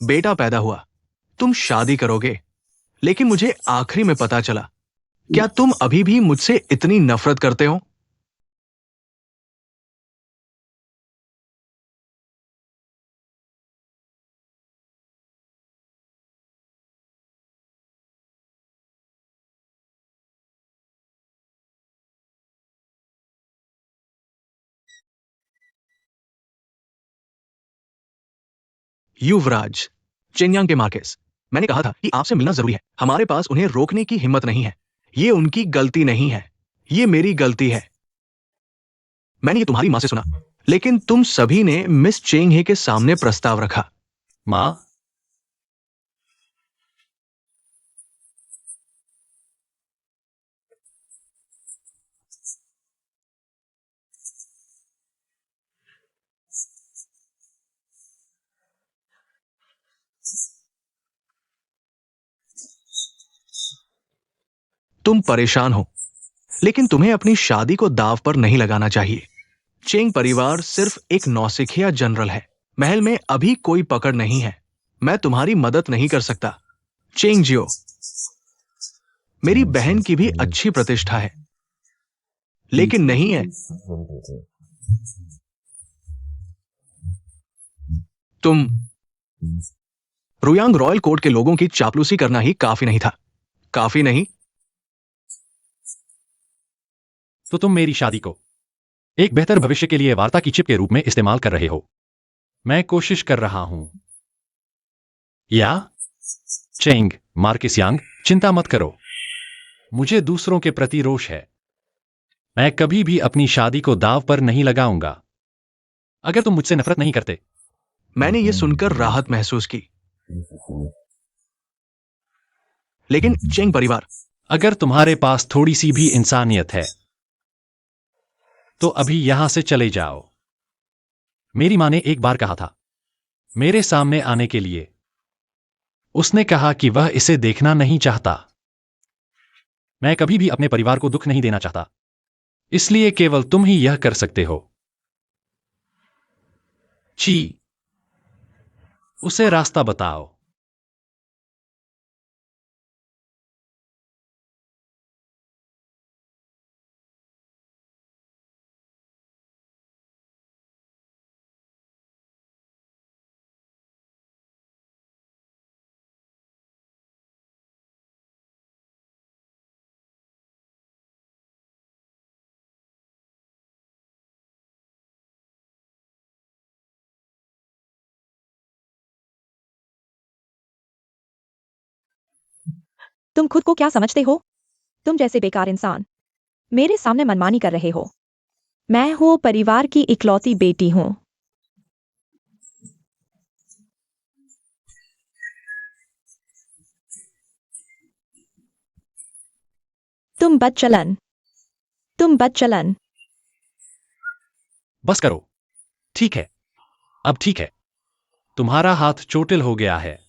Speaker 1: बेटा पैदा हुआ, तुम शादी करोगे, लेकिन मुझे आखिरी में पता चला, क्या तुम अभी भी मुझसे इतनी नफरत करते हो? युवराज, चेन्यांग के मार्केस, मैंने कहा था कि आपसे मिलना जरूरी है। हमारे पास उन्हें रोकने की हिम्मत नहीं है। ये उनकी गलती नहीं है, ये मेरी गलती है। मैंने ये तुम्हारी मां से सुना, लेकिन तुम सभी ने मिस चेंग हे के सामने प्रस्ताव रखा।
Speaker 4: मां,
Speaker 1: तुम परेशान हो, लेकिन तुम्हें अपनी शादी को दाव पर नहीं लगाना चाहिए। चेंग परिवार सिर्फ एक नौसिखिया जनरल है। महल में अभी कोई पकड़ नहीं है। मैं तुम्हारी मदद नहीं कर सकता। चेंग जियो, मेरी बहन की भी अच्छी प्रतिष्ठा है, लेकिन नहीं है। तुम रुयांग रॉयल कोर्ट के लोगों की चापलूसी करना ही काफी नहीं था। काफी नहीं।
Speaker 4: तो तुम मेरी शादी को एक बेहतर भविष्य के लिए वार्ता की चिप के रूप में इस्तेमाल कर रहे हो। मैं कोशिश कर रहा हूं। या चेंग, मार्केस यांग, चिंता मत करो। मुझे दूसरों के प्रति रोष है। मैं कभी भी अपनी शादी को दाव पर नहीं लगाऊंगा। अगर तुम मुझसे नफरत नहीं करते।
Speaker 1: मैंने ये सुनकर राहत महसूस की। लेकिन चेंग परिवार,
Speaker 4: अगर तुम्हारे पास थोड़ी सी भी इंसानियत है तो अभी यहां से चले जाओ। मेरी माँ ने एक बार कहा था मेरे सामने आने के लिए। उसने कहा कि वह इसे देखना नहीं चाहता। मैं कभी भी अपने परिवार को दुख नहीं देना चाहता, इसलिए केवल तुम ही यह कर सकते हो। छी, उसे रास्ता बताओ।
Speaker 2: तुम खुद को क्या समझते हो? तुम जैसे बेकार इंसान मेरे सामने मनमानी कर रहे हो। मैं हूँ परिवार की इकलौती बेटी हूँ। तुम बदचलन। तुम बदचलन।
Speaker 4: बस करो। ठीक है, अब ठीक है। तुम्हारा हाथ चोटिल हो गया है।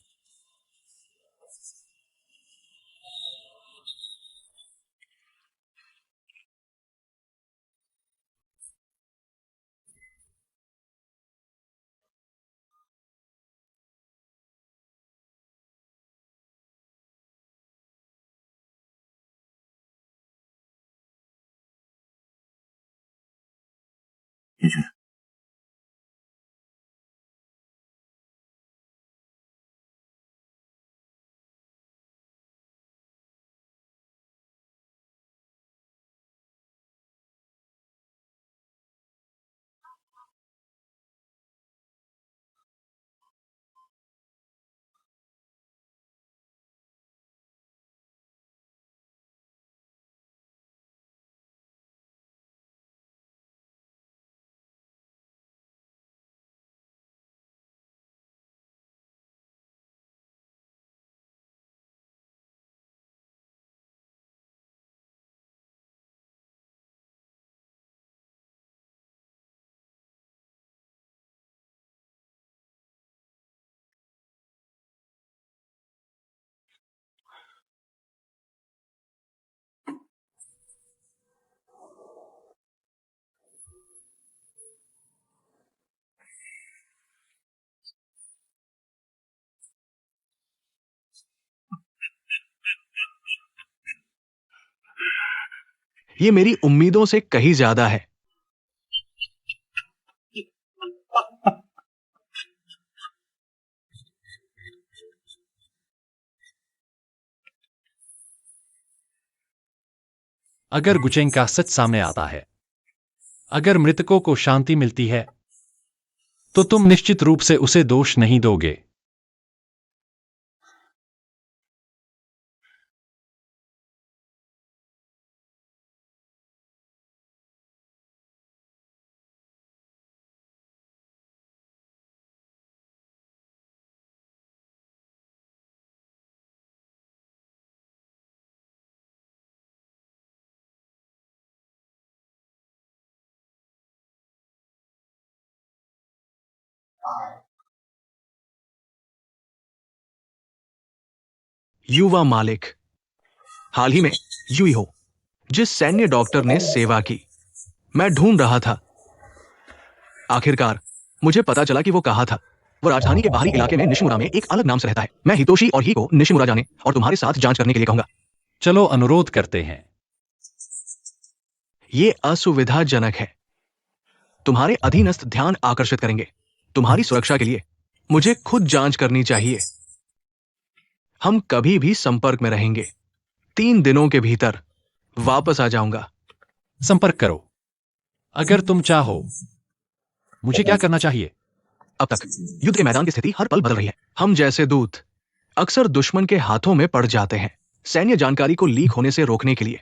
Speaker 1: ये मेरी उम्मीदों से कहीं ज्यादा है।
Speaker 4: अगर गुचेंग का सच सामने आता है, अगर मृतकों को शांति मिलती है, तो तुम निश्चित रूप से उसे दोष नहीं दोगे।
Speaker 1: युवा मालिक, हाल ही में यूई हो, जिस सैन्य डॉक्टर ने सेवा की, मैं ढूंढ रहा था। आखिरकार मुझे पता चला कि वो कहाँ था। वो राजधानी के बाहरी इलाके में निशिमुरा में एक अलग नाम से रहता है। मैं हितोशी और ही को निशिमुरा जाने और तुम्हारे साथ जांच करने के लिए कहूंगा।
Speaker 4: चलो अनुरोध करते हैं।
Speaker 1: ये असुविधाजनक है। तुम्हारे अधीनस्थ ध्यान आकर्षित करेंगे। तुम्हारी सुरक्षा के लिए मुझे खुद जांच करनी चाहिए। हम कभी भी संपर्क में रहेंगे। 3 दिनों के भीतर वापस आ जाऊंगा।
Speaker 4: संपर्क करो अगर तुम चाहो। मुझे क्या करना चाहिए?
Speaker 1: अब तक युद्ध के मैदान की स्थिति हर पल बदल रही है। हम जैसे दूत अक्सर दुश्मन के हाथों में पड़ जाते हैं। सैन्य जानकारी को लीक होने से रोकने के लिए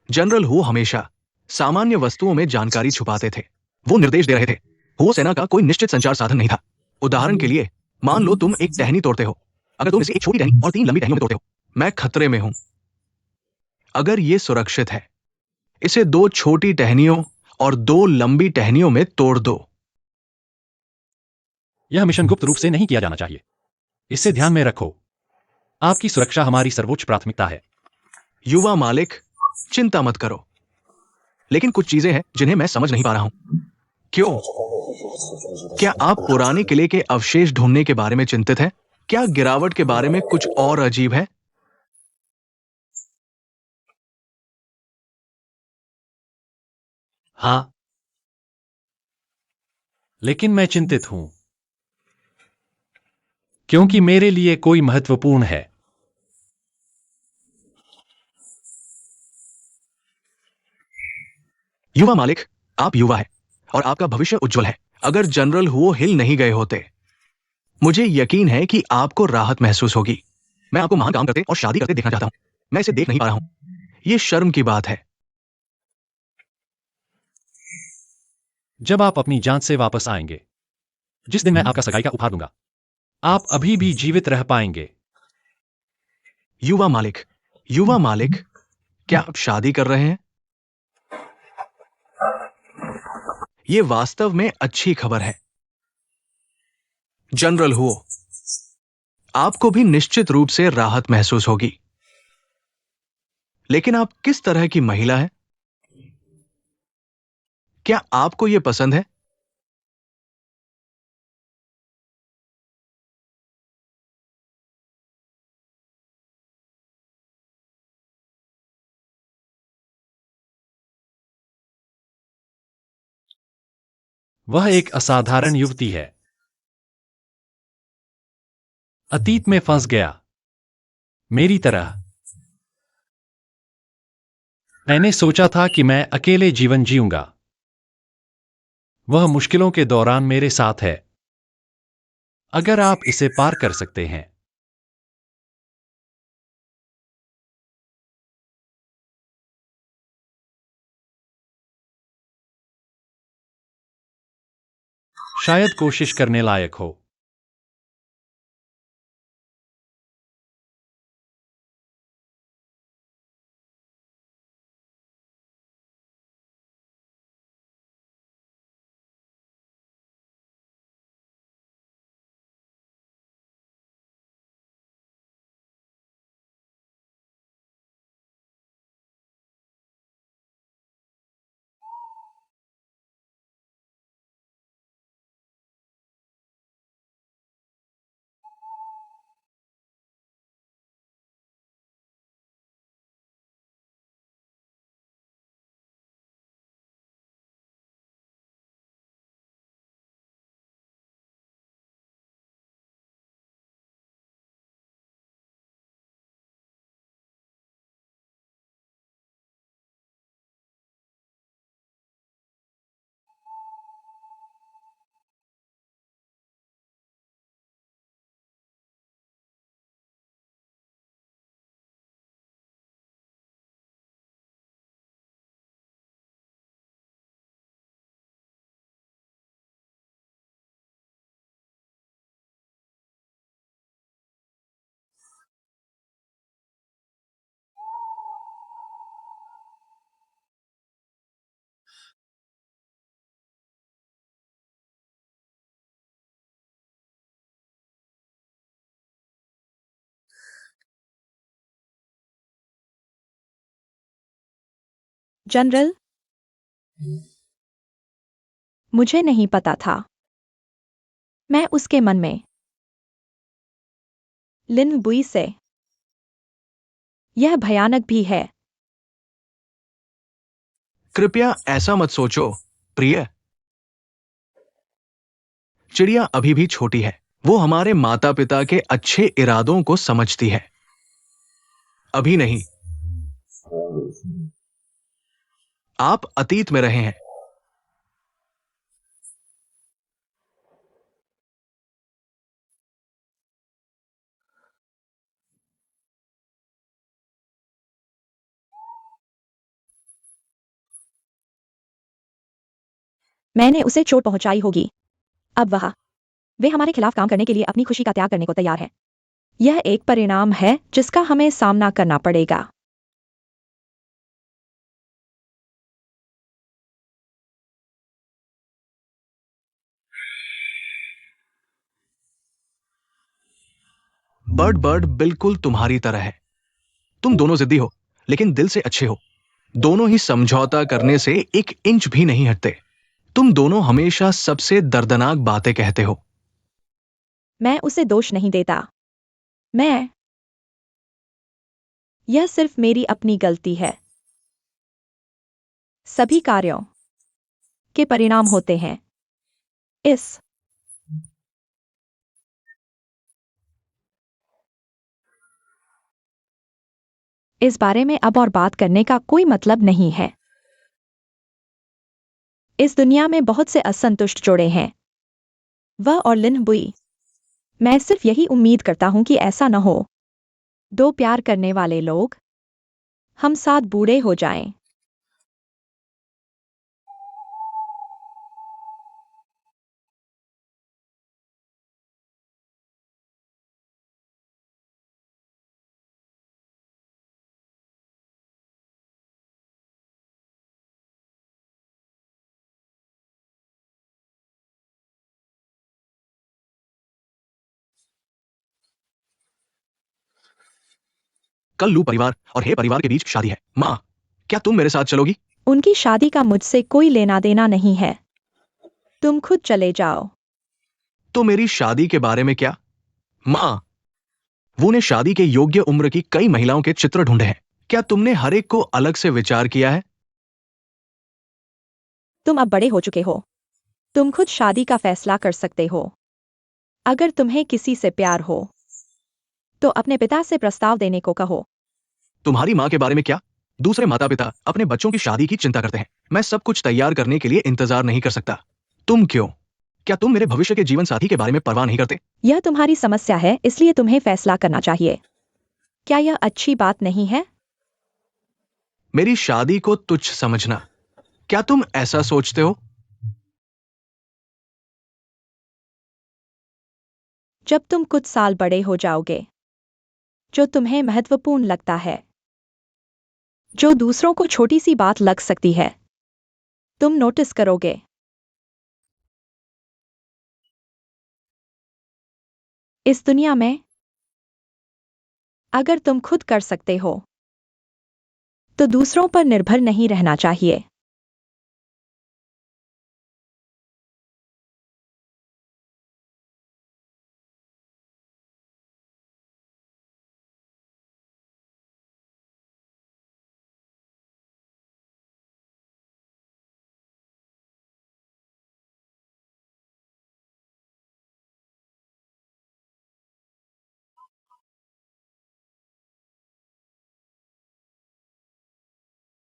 Speaker 1: जनरल हु हमेशा सामान्य वस्तुओं में जानकारी छुपाते थे। वो निर्देश दे रहे थे। वो सेना का कोई निश्चित संचार साधन नहीं था। उदाहरण के लिए, मान लो तुम एक टहनी तोड़ते हो। अगर तुम इसे एक छोटी टहनी और 3 लंबी टहनियों में तोड़ते हो, मैं खतरे में हूं। अगर ये सुरक्षित है, इसे 2 छोटी टहनियों और 2 लंबी टहनियों में तोड़ दो।
Speaker 4: यह मिशन गुप्त रूप से नहीं किया जाना चाहिए। इसे ध्यान में रखो। आपकी सुरक्षा हमारी सर्वोच्च प्राथमिकता है।
Speaker 1: युवा मालिक, चिंता मत करो, लेकिन कुछ चीजें हैं जिन्हें मैं समझ नहीं पा रहा हूं। क्यों? क्या आप पुराने किले के अवशेष ढूंढने के बारे में चिंतित हैं? क्या गिरावट के बारे में कुछ और अजीब है?
Speaker 4: हाँ, लेकिन मैं चिंतित हूं क्योंकि मेरे लिए कोई महत्वपूर्ण है।
Speaker 1: युवा मालिक, आप युवा हैं और आपका भविष्य उज्जवल है। अगर जनरल हुओ हिल नहीं गए होते, मुझे यकीन है कि आपको राहत महसूस होगी। मैं आपको महान काम करते और शादी करते देखना चाहता हूं। मैं इसे देख नहीं पा रहा हूं। ये शर्म की बात है।
Speaker 4: जब आप अपनी जांच से वापस आएंगे, जिस दिन मैं आपका सगाई का उपहार दूंगा, आप अभी भी जीवित रह पाएंगे।
Speaker 1: युवा मालिक, युवा मालिक, क्या आप शादी कर रहे हैं? ये वास्तव में अच्छी खबर है। जनरल हुओ, आपको भी निश्चित रूप से राहत महसूस होगी। लेकिन आप किस तरह की महिला हैं? क्या आपको यह पसंद है?
Speaker 4: वह एक असाधारण युवती है। अतीत में फंस गया, मेरी तरह। मैंने सोचा था कि मैं अकेले जीवन जीऊंगा। वह मुश्किलों के दौरान मेरे साथ है। अगर आप इसे पार कर सकते हैं, शायद कोशिश करने लायक हो।
Speaker 2: जनरल, मुझे नहीं पता था। मैं उसके मन में लिन बुई से। यह भयानक भी है।
Speaker 1: कृपया ऐसा मत सोचो, प्रिय। चिड़िया अभी भी छोटी है। वो हमारे माता पिता के अच्छे इरादों को समझती है। अभी नहीं। आप अतीत में रहे हैं।
Speaker 2: मैंने उसे चोट पहुंचाई होगी। अब वे हमारे खिलाफ काम करने के लिए अपनी खुशी का त्याग करने को तैयार है। यह एक परिणाम है जिसका हमें सामना करना पड़ेगा।
Speaker 1: बर्ड बर्ड बिल्कुल तुम्हारी तरह है। तुम दोनों जिद्दी हो, लेकिन दिल से अच्छे हो। दोनों ही समझौता करने से एक इंच भी नहीं हटते। तुम दोनों हमेशा सबसे दर्दनाक बातें कहते हो।
Speaker 2: मैं उसे दोष नहीं देता। मैं यह सिर्फ मेरी अपनी गलती है। सभी कार्यों के परिणाम होते हैं। इस बारे में अब और बात करने का कोई मतलब नहीं है। इस दुनिया में बहुत से असंतुष्ट जोड़े हैं। वह और लिन बुई। मैं सिर्फ यही उम्मीद करता हूं कि ऐसा न हो। दो प्यार करने वाले लोग हम साथ बूढ़े हो जाएं।
Speaker 1: कल लू परिवार और हे परिवार के बीच शादी है। माँ, क्या तुम मेरे साथ चलोगी?
Speaker 2: उनकी शादी का मुझसे कोई लेना देना नहीं है। तुम खुद चले जाओ।
Speaker 1: तो मेरी शादी के बारे में क्या? माँ, वो ने शादी के योग्य उम्र की कई महिलाओं के चित्र ढूंढे हैं। क्या तुमने हर एक को अलग से विचार किया है?
Speaker 2: तुम अब बड़े हो चुके हो। तुम खुद शादी का फैसला कर सकते हो। अगर तुम्हें किसी से प्यार हो तो अपने पिता से प्रस्ताव देने को कहो।
Speaker 1: तुम्हारी माँ के बारे में क्या? दूसरे माता पिता अपने बच्चों की शादी की चिंता करते हैं। मैं सब कुछ तैयार करने के लिए इंतजार नहीं कर सकता। तुम क्यों? क्या तुम मेरे भविष्य के जीवन साथी के बारे में परवाह नहीं करते?
Speaker 2: यह तुम्हारी समस्या है, इसलिए तुम्हें फैसला करना चाहिए। क्या यह अच्छी बात नहीं है?
Speaker 1: मेरी शादी को तुच्छ समझना, क्या तुम ऐसा सोचते हो?
Speaker 2: जब तुम कुछ साल बड़े हो जाओगे, जो तुम्हें महत्वपूर्ण लगता है, जो दूसरों को छोटी सी बात लग सकती है, तुम नोटिस करोगे। इस दुनिया में अगर तुम खुद कर सकते हो तो दूसरों पर निर्भर नहीं रहना चाहिए।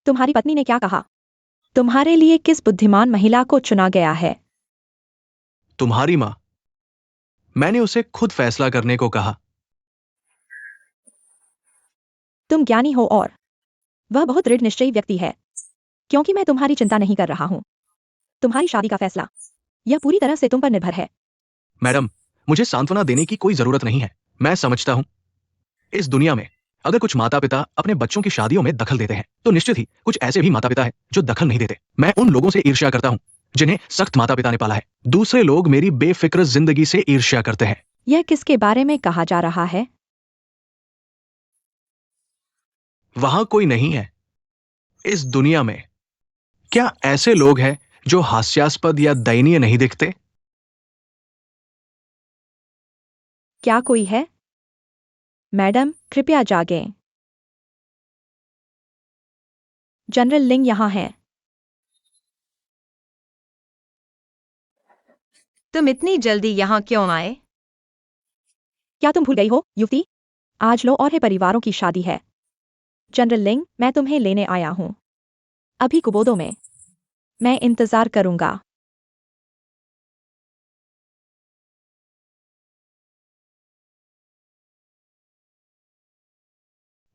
Speaker 2: तुम्हारी पत्नी ने क्या कहा? तुम्हारे लिए किस बुद्धिमान महिला को चुना गया है?
Speaker 1: तुम्हारी माँ। मैंने उसे खुद फैसला करने को कहा।
Speaker 2: तुम ज्ञानी हो और वह बहुत दृढ़ निश्चयी व्यक्ति है। क्योंकि मैं तुम्हारी चिंता नहीं कर रहा हूं। तुम्हारी शादी का फैसला यह पूरी तरह से तुम पर निर्भर है।
Speaker 1: मैडम, मुझे सांत्वना देने की कोई जरूरत नहीं है। मैं समझता हूं, इस दुनिया में अगर कुछ माता पिता अपने बच्चों की शादियों में दखल देते हैं तो निश्चित ही कुछ ऐसे भी माता पिता हैं जो दखल नहीं देते। मैं उन लोगों से ईर्ष्या करता हूं जिन्हें सख्त माता पिता ने पाला है। दूसरे लोग मेरी बेफिक्र जिंदगी से ईर्ष्या करते हैं।
Speaker 2: यह किसके बारे में कहा जा रहा है?
Speaker 1: वहां कोई नहीं है। इस दुनिया में क्या ऐसे लोग हैं जो हास्यास्पद या दयनीय नहीं दिखते?
Speaker 2: क्या कोई है? मैडम, कृपया जागें। जनरल लिंग यहाँ हैं।
Speaker 3: तुम इतनी जल्दी यहाँ क्यों आए?
Speaker 2: क्या तुम भूल गई हो, युवती? आज लो और है परिवारों की शादी है। जनरल लिंग, मैं तुम्हें लेने आया हूं। अभी कुबोदो में। मैं इंतजार करूंगा।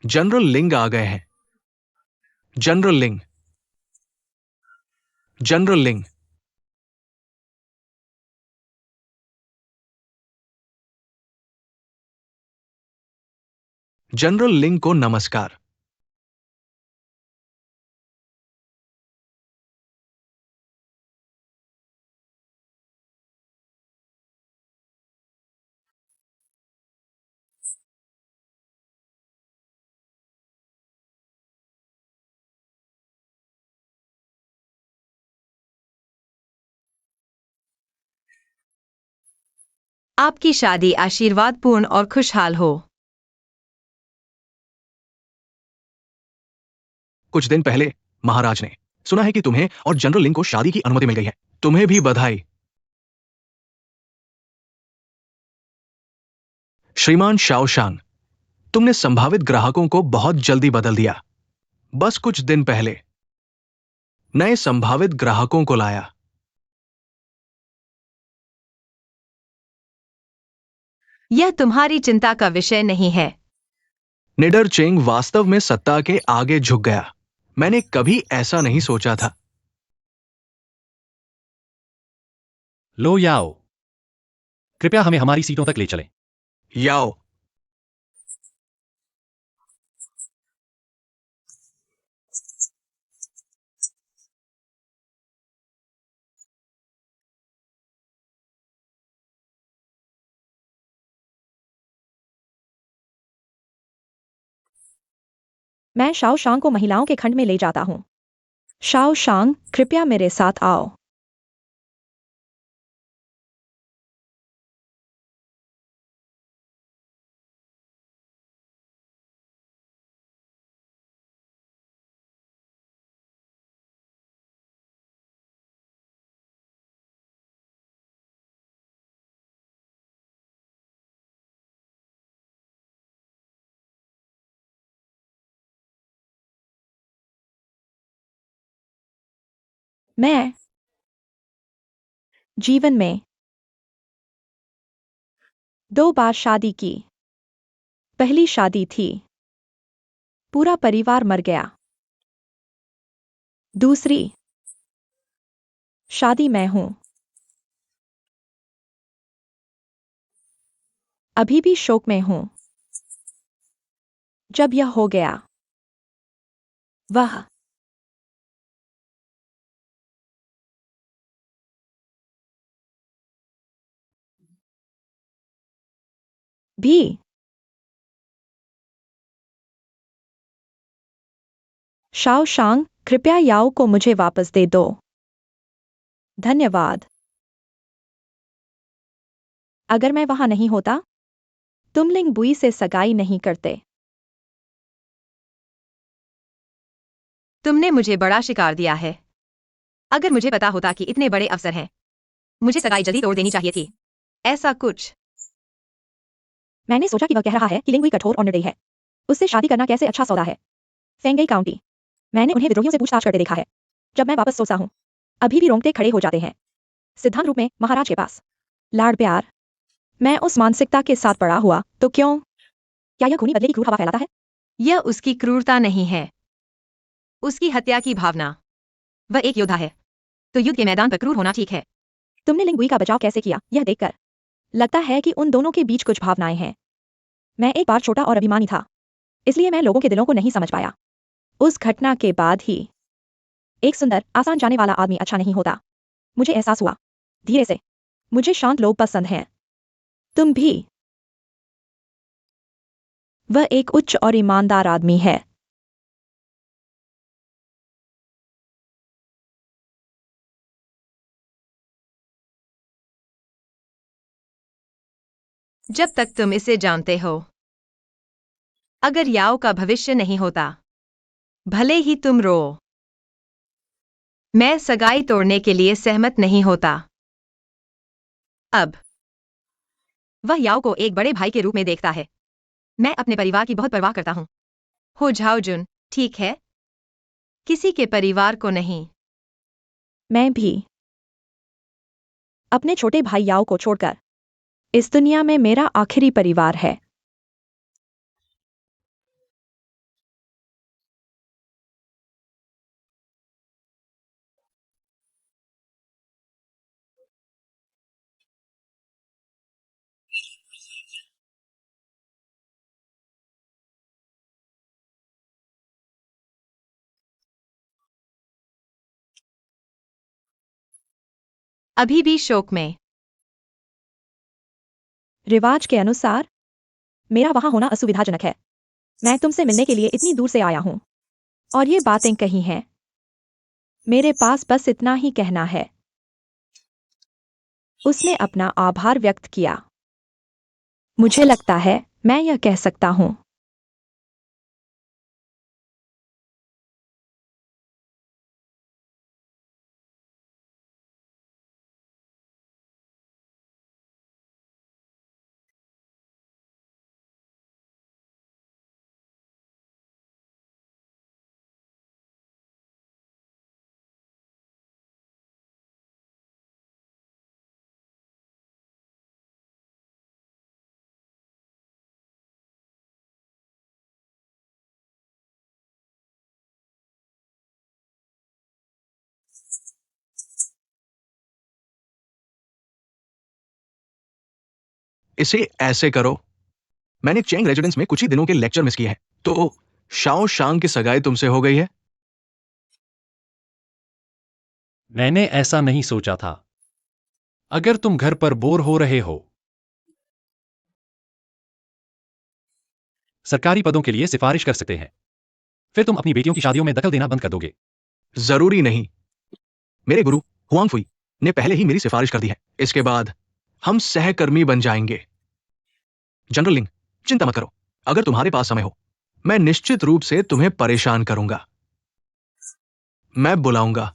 Speaker 1: जनरल लिंग आ गए हैं। जनरल लिंग। जनरल लिंग। जनरल लिंग को नमस्कार।
Speaker 3: आपकी शादी आशीर्वादपूर्ण और खुशहाल हो।
Speaker 1: कुछ दिन पहले महाराज ने सुना है कि तुम्हें और जनरल लिंग को शादी की अनुमति मिल गई है। तुम्हें भी बधाई। श्रीमान शाओशांग, तुमने संभावित ग्राहकों को बहुत जल्दी बदल दिया। बस कुछ दिन पहले नए संभावित ग्राहकों को लाया।
Speaker 3: यह तुम्हारी चिंता का विषय नहीं है।
Speaker 1: निडर चेंग वास्तव में सत्ता के आगे झुक गया। मैंने कभी ऐसा नहीं सोचा था।
Speaker 4: लो याओ, कृपया हमें हमारी सीटों तक ले चलें।
Speaker 1: याओ,
Speaker 2: मैं शाओ शांग को महिलाओं के खंड में ले जाता हूँ। शाओ शांग, कृपया मेरे साथ आओ। मैं जीवन में 2 बार शादी की। पहली शादी थी, पूरा परिवार मर गया। दूसरी शादी मैं हूं। अभी भी शोक में हूं। जब यह हो गया, वह भी। शाओ शांग, कृपया याओ को मुझे वापस दे दो। धन्यवाद। अगर मैं वहां नहीं होता, तुम लिंग बुई से सगाई नहीं करते।
Speaker 3: तुमने मुझे बड़ा शिकार दिया है। अगर मुझे पता होता कि इतने बड़े अवसर हैं, मुझे सगाई जल्दी तोड़ देनी चाहिए थी। ऐसा कुछ।
Speaker 2: मैंने सोचा कि वह कह रहा है कि लिंग बुई कठोर और निर्दयी है। उससे शादी करना कैसे अच्छा सौदा है। फेंगई काउंटी। मैंने उन्हें विद्रोहियों से पूछताछ करते देखा है। जब मैं वापस सोचता हूं, अभी भी रोंगटे खड़े हो जाते हैं। सिद्धांत रूप में महाराज के पास लाड़ प्यार। मैं उस मानसिकता के साथ बड़ा हुआ, तो क्यों? क्या यह खूनी बदले की क्रूर हवा फैलाता है?
Speaker 3: यह उसकी क्रूरता नहीं है, उसकी हत्या की भावना। वह एक योद्धा है, तो युद्ध के मैदान पर क्रूर होना ठीक है।
Speaker 2: तुमने लिंग बुई का बचाव कैसे किया, यह देखकर लगता है कि उन दोनों के बीच कुछ भावनाएं हैं। मैं एक बार छोटा और अभिमानी था, इसलिए मैं लोगों के दिलों को नहीं समझ पाया। उस घटना के बाद ही एक सुंदर, आसान जाने वाला आदमी अच्छा नहीं होता। मुझे एहसास हुआ, धीरे से। मुझे शांत लोग पसंद हैं। तुम भी। वह एक उच्च और ईमानदार आदमी है।
Speaker 3: जब तक तुम इसे जानते हो, अगर याओ का भविष्य नहीं होता, भले ही तुम रो, मैं सगाई तोड़ने के लिए सहमत नहीं होता। अब वह याओ को एक बड़े भाई के रूप में देखता है। मैं अपने परिवार की बहुत परवाह करता हूं। हो झाओ जुन, ठीक है? किसी के परिवार को नहीं।
Speaker 2: मैं भी। अपने छोटे भाई याओ को छोड़कर इस दुनिया में मेरा आखिरी परिवार है।
Speaker 3: अभी भी शोक में।
Speaker 2: रिवाज के अनुसार मेरा वहां होना असुविधाजनक है। मैं तुमसे मिलने के लिए इतनी दूर से आया हूं, और ये बातें कही हैं। मेरे पास बस इतना ही कहना है। उसने अपना आभार व्यक्त किया। मुझे लगता है मैं यह कह सकता हूँ।
Speaker 1: इसे ऐसे करो। मैंने चेंग रेजिडेंस में कुछ ही दिनों के लेक्चर मिस किए हैं। तो शाओ शांग की सगाई तुमसे हो गई है?
Speaker 4: मैंने ऐसा नहीं सोचा था। अगर तुम घर पर बोर हो रहे हो, सरकारी पदों के लिए सिफारिश कर सकते हैं। फिर तुम अपनी बेटियों की शादियों में दखल देना बंद कर दोगे।
Speaker 1: जरूरी नहीं। मेरे गुरु हुआंग फुई ने पहले ही मेरी सिफारिश कर दी है। इसके बाद हम सहकर्मी बन जाएंगे। जनरल लिंग, चिंता मत करो। अगर तुम्हारे पास समय हो, मैं निश्चित रूप से तुम्हें परेशान करूंगा। मैं बुलाऊंगा।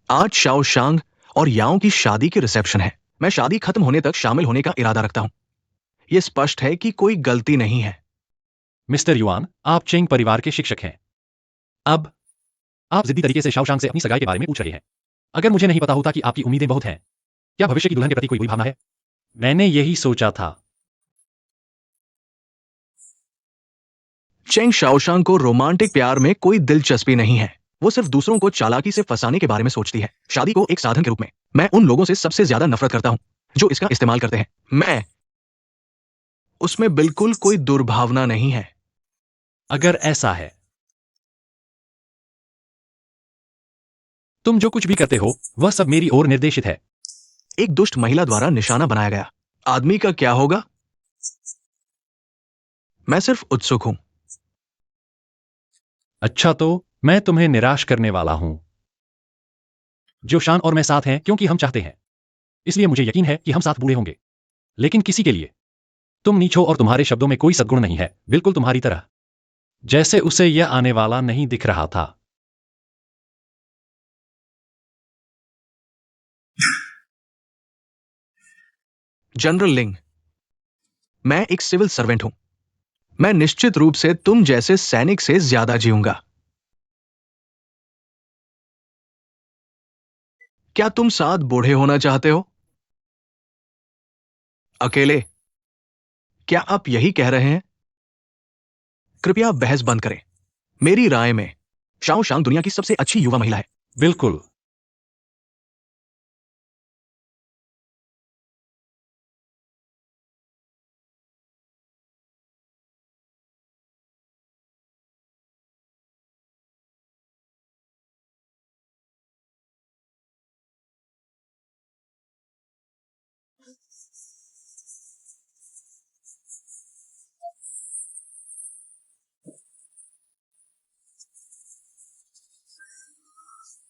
Speaker 1: आज शाओ शांग और याओ की शादी की रिसेप्शन है। मैं शादी खत्म होने तक शामिल होने का इरादा रखता हूं। यह स्पष्ट है कि कोई गलती नहीं है।
Speaker 4: मिस्टर युआन, आप चेंग परिवार के शिक्षक हैं। अब आप जिद्दी तरीके से शाओशांग से अपनी सगाई के बारे में पूछ रहे हैं। अगर मुझे नहीं पता होता कि आपकी उम्मीदें बहुत हैं, क्या भविष्य की दुल्हन के प्रति कोई बुरी भावना है? मैंने यही सोचा था।
Speaker 1: चेंग शाओशांग को रोमांटिक प्यार में कोई दिलचस्पी नहीं है। वो सिर्फ दूसरों को चालाकी से फंसाने के बारे में सोचती है, शादी को एक साधन के रूप में। मैं उन लोगों से सबसे ज्यादा नफरत करता हूं जो इसका इस्तेमाल करते हैं। मैं उसमें बिल्कुल कोई दुर्भावना नहीं है।
Speaker 4: अगर ऐसा है, तुम जो कुछ भी करते हो वह सब मेरी ओर निर्देशित है।
Speaker 1: एक दुष्ट महिला द्वारा निशाना बनाया गया आदमी का क्या होगा? मैं सिर्फ उत्सुक हूं।
Speaker 4: अच्छा, तो मैं तुम्हें निराश करने वाला हूं। जो शान और मैं साथ हैं क्योंकि हम चाहते हैं, इसलिए मुझे यकीन है कि हम साथ बूढ़े होंगे। लेकिन किसी के लिए तुम नीचो और तुम्हारे शब्दों में कोई सद्गुण नहीं है, बिल्कुल तुम्हारी तरह, जैसे उसे यह आने वाला नहीं दिख रहा था।
Speaker 1: जनरल लिंग, मैं एक सिविल सर्वेंट हूं। मैं निश्चित रूप से तुम जैसे सैनिक से ज्यादा जीऊंगा। क्या तुम साथ बूढ़े होना चाहते हो? अकेले? क्या आप यही कह रहे हैं? कृपया बहस बंद करें। मेरी राय में शाओ शांग दुनिया की सबसे अच्छी युवा महिला है।
Speaker 4: बिल्कुल।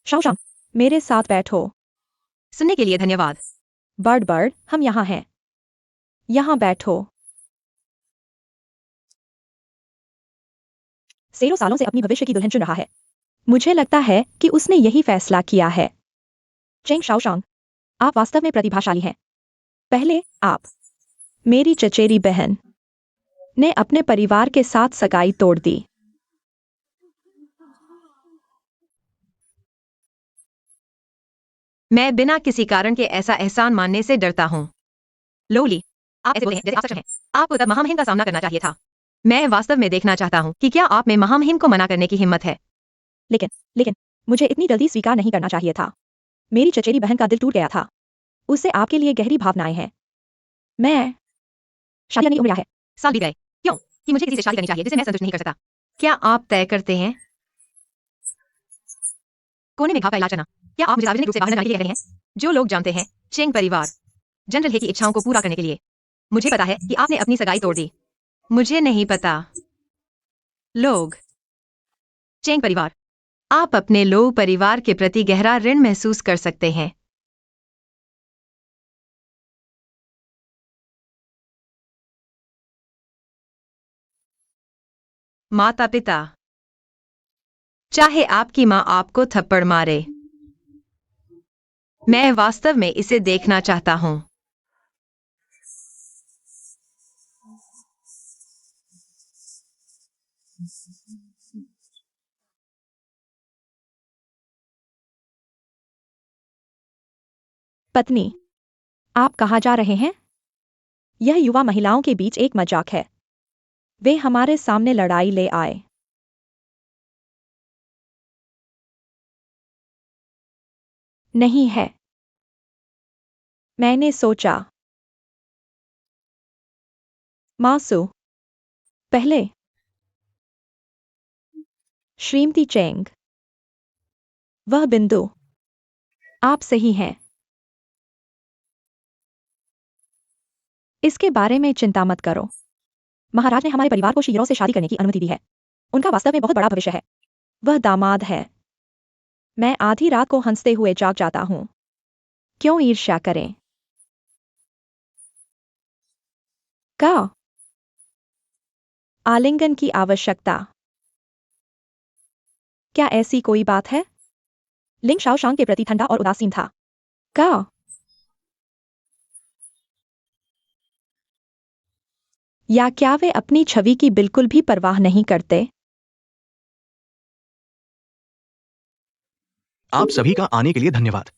Speaker 2: शाओशांग, मेरे साथ बैठो।
Speaker 3: सुनने के लिए धन्यवाद।
Speaker 2: बर्ड बर्ड, हम यहाँ हैं। यहाँ बैठो। सेरो सालों से अपनी भविष्य की दुल्हन चुन रहा है। मुझे लगता है कि उसने यही फैसला किया है। चेंग शाओशांग, आप वास्तव में प्रतिभाशाली हैं। पहले आप, मेरी चचेरी बहन, ने अपने परिवार के साथ सगाई तोड़ दी।
Speaker 3: मैं बिना किसी कारण के ऐसा एहसान मानने से डरता हूँ। लोली, आप ऐसे बोले हैं जैसे आप सच हैं। आपको तब महामहिम का सामना करना चाहिए था। मैं वास्तव में देखना चाहता हूँ कि क्या आप में महामहिम को मना करने की हिम्मत है।
Speaker 2: लेकिन मुझे इतनी जल्दी स्वीकार नहीं करना चाहिए था। मेरी चचेरी बहन का दिल टूट गया था। उससे आपके लिए गहरी भावनाएं हैं। मैं शादी नहीं उम्र है।
Speaker 3: साल बीत गए। क्यों कि मुझे किसी से शादी करनी चाहिए जिसे मैं संतुष्ट नहीं कर सकता। क्या आप तय करते हैं? कोने में घाव का इलाज करना क्या आप मुझे सार्वजनिक रूप से बाहर न जाने के लिए कह रहे हैं? जो लोग जानते हैं, चेंग परिवार जनरल हे की इच्छाओं को पूरा करने के लिए, मुझे पता है कि आपने अपनी सगाई तोड़ दी। मुझे नहीं पता। लोग चेंग परिवार, आप अपने लोग परिवार के प्रति गहरा ऋण महसूस कर सकते हैं। माता पिता, चाहे आपकी मां आपको थप्पड़ मारे, मैं वास्तव में इसे देखना चाहता हूं।
Speaker 2: पत्नी, आप कहाँ जा रहे हैं? यह युवा महिलाओं के बीच एक मजाक है। वे हमारे सामने लड़ाई ले आए। नहीं है। मैंने सोचा। मासू, पहले। श्रीमती चेंग, वह बिंदु। आप सही हैं। इसके बारे में चिंता मत करो। महाराज ने हमारे परिवार को शीरों से शादी करने की अनुमति दी है। उनका वास्तव में बहुत बड़ा भविष्य है। वह दामाद है। मैं आधी रात को हंसते हुए जाग जाता हूं। क्यों ईर्ष्या करें? का आलिंगन की आवश्यकता। क्या ऐसी कोई बात है? लिंग शाओशांग के प्रति ठंडा और उदासीन था। का या क्या वे अपनी छवि की बिल्कुल भी परवाह नहीं करते?
Speaker 1: आप सभी का आने के लिए धन्यवाद।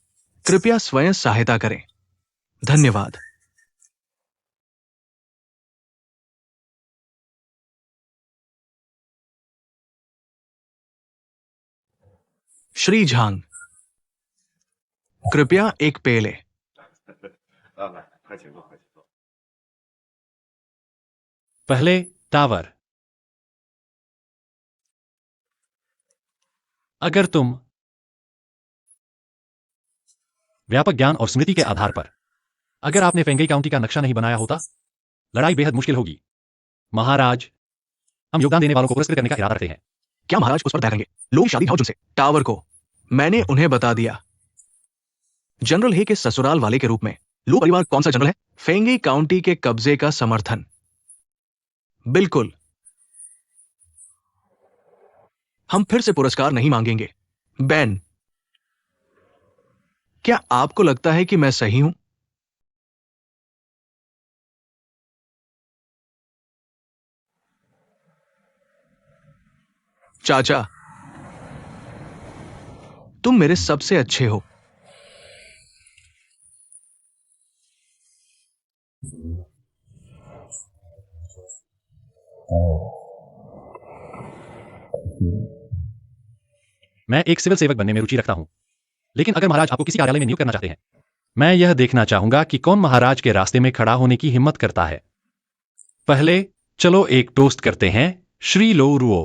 Speaker 1: कृपया स्वयं सहायता करें। धन्यवाद। श्री झांग, कृपया एक पेय लें।
Speaker 5: 老板，快请坐，快请坐。
Speaker 4: पहले टावर। अगर तुम व्यापक ज्ञान और स्मृति के आधार पर, अगर आपने फेंगई काउंटी का नक्शा नहीं बनाया होता, लड़ाई बेहद मुश्किल होगी। महाराज, हम योगदान देने वालों को पुरस्कृत करने का इरादा रखते हैं।
Speaker 1: क्या महाराज उस पर तय करेंगे? लोग शादी हाउस से टावर को मैंने उन्हें बता दिया। जनरल हे के ससुराल वाले के रूप में लो परिवार कौन सा जनरल है? फेंगी काउंटी के कब्जे का समर्थन। बिल्कुल। हम फिर से पुरस्कार नहीं मांगेंगे। बेन, क्या आपको लगता है कि मैं सही हूं? चाचा, तुम मेरे सबसे अच्छे हो।
Speaker 4: मैं एक सिविल सेवक बनने में रुचि रखता हूं, लेकिन अगर महाराज आपको किसी कार्यालय में नियुक्त करना चाहते हैं, मैं यह देखना चाहूंगा कि कौन महाराज के रास्ते में खड़ा होने की हिम्मत करता है। पहले चलो एक टोस्ट करते हैं, श्री लो रुओ।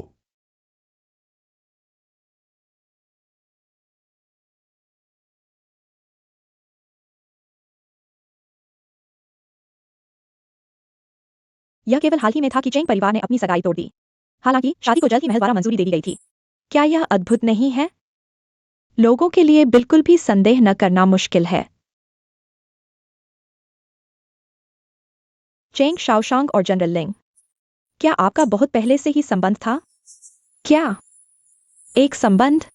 Speaker 2: यह केवल हाल ही में था कि चेंग परिवार ने अपनी सगाई तोड़ दी। हालांकि शादी को जल्द ही महल द्वारा मंजूरी दे दी गई थी। क्या यह अद्भुत नहीं है? लोगों के लिए बिल्कुल भी संदेह न करना मुश्किल है। चेंग शाओशांग और जनरल लिंग, क्या आपका बहुत पहले से ही संबंध था? क्या एक संबंध?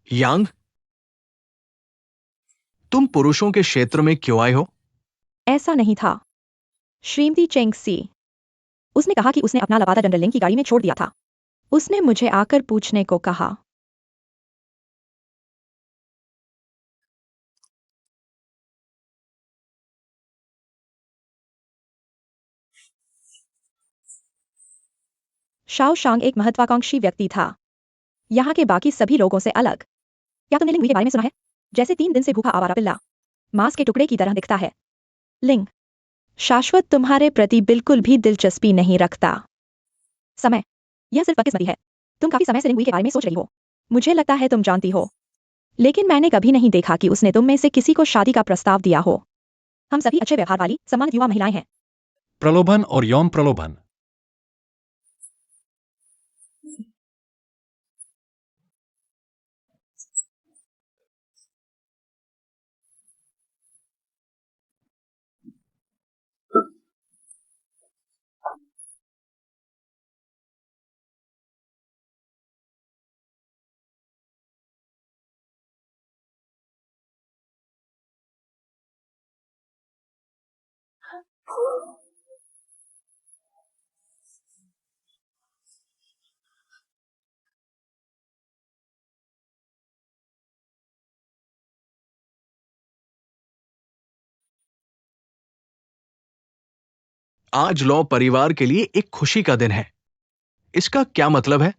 Speaker 1: यांग, तुम पुरुषों के क्षेत्र में क्यों आए हो?
Speaker 2: ऐसा नहीं था। श्रीमती चेंग सी, उसने कहा कि उसने अपना लवादा जनरल लिंग की गाड़ी में छोड़ दिया था। उसने मुझे आकर पूछने को कहा। शाओशांग एक महत्वाकांक्षी व्यक्ति था, यहाँ के बाकी सभी लोगों से अलग। क्या तुमने लिंग के बारे में सुना है? जैसे 3 दिन से भूखा आवारा पिल्ला, मांस के टुकड़े की तरह दिखता है। लिंग, शाश्वत तुम्हारे प्रति बिल्कुल भी दिलचस्पी नहीं रखता। समय। यह सिर्फ किस्मती है। तुम काफी समय से लिंग हुई के बारे में सोच रही हो। मुझे लगता है तुम जानती हो, लेकिन मैंने कभी नहीं देखा कि उसने तुम में से किसी को शादी का प्रस्ताव दिया हो। हम सभी अच्छे व्यवहार वाली सम्मानित युवा महिलाएं हैं।
Speaker 4: प्रलोभन और यौन प्रलोभन।
Speaker 1: आज लॉ परिवार के लिए एक खुशी का दिन है। इसका क्या मतलब है?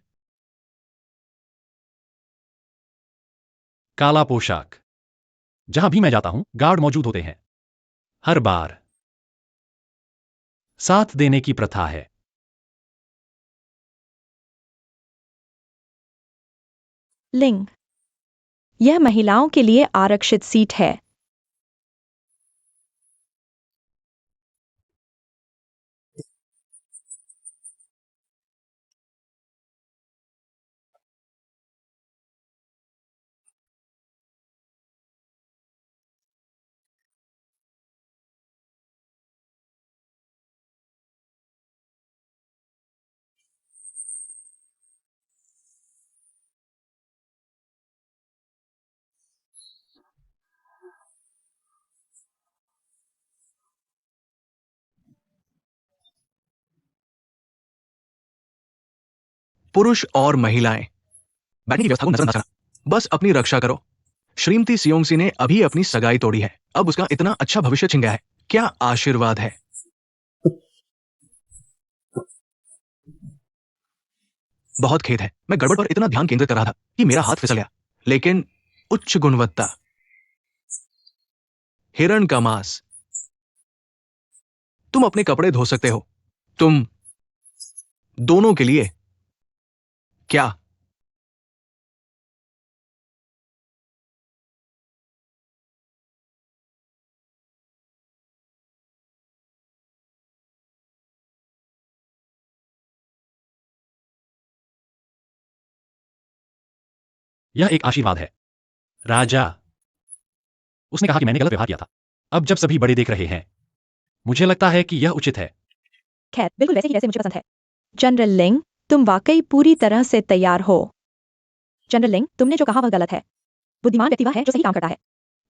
Speaker 4: काला पोशाक। जहां भी मैं जाता हूं गार्ड मौजूद होते हैं। हर बार साथ देने की प्रथा है।
Speaker 2: लिंग। यह महिलाओं के लिए आरक्षित सीट है।
Speaker 1: पुरुष और महिलाएं, बैठने की व्यवस्था को नजर न रखना। बस अपनी रक्षा करो। श्रीमती सियोंगसी ने अभी अपनी सगाई तोड़ी है। अब उसका इतना अच्छा भविष्य छिन गया है। क्या आशीर्वाद है। बहुत खेद है, मैं गड़बड़ पर इतना ध्यान केंद्रित कर रहा था कि मेरा हाथ फिसल गया। लेकिन उच्च गुणवत्ता हिरण का मांस। तुम अपने कपड़े धो सकते हो। तुम दोनों के लिए। क्या?
Speaker 4: यह एक आशीर्वाद है। राजा। उसने कहा कि मैंने गलत व्यवहार किया था। अब जब सभी बड़े देख रहे हैं, मुझे लगता है कि यह उचित है।
Speaker 2: खैर, बिल्कुल वैसे ही जैसे मुझे पसंद है। जनरल लिंग, तुम वाकई पूरी तरह से तैयार हो। जनरल लिंग, तुमने जो कहा वह गलत है। बुद्धिमान व्यक्ति वह है जो सही काम करता है।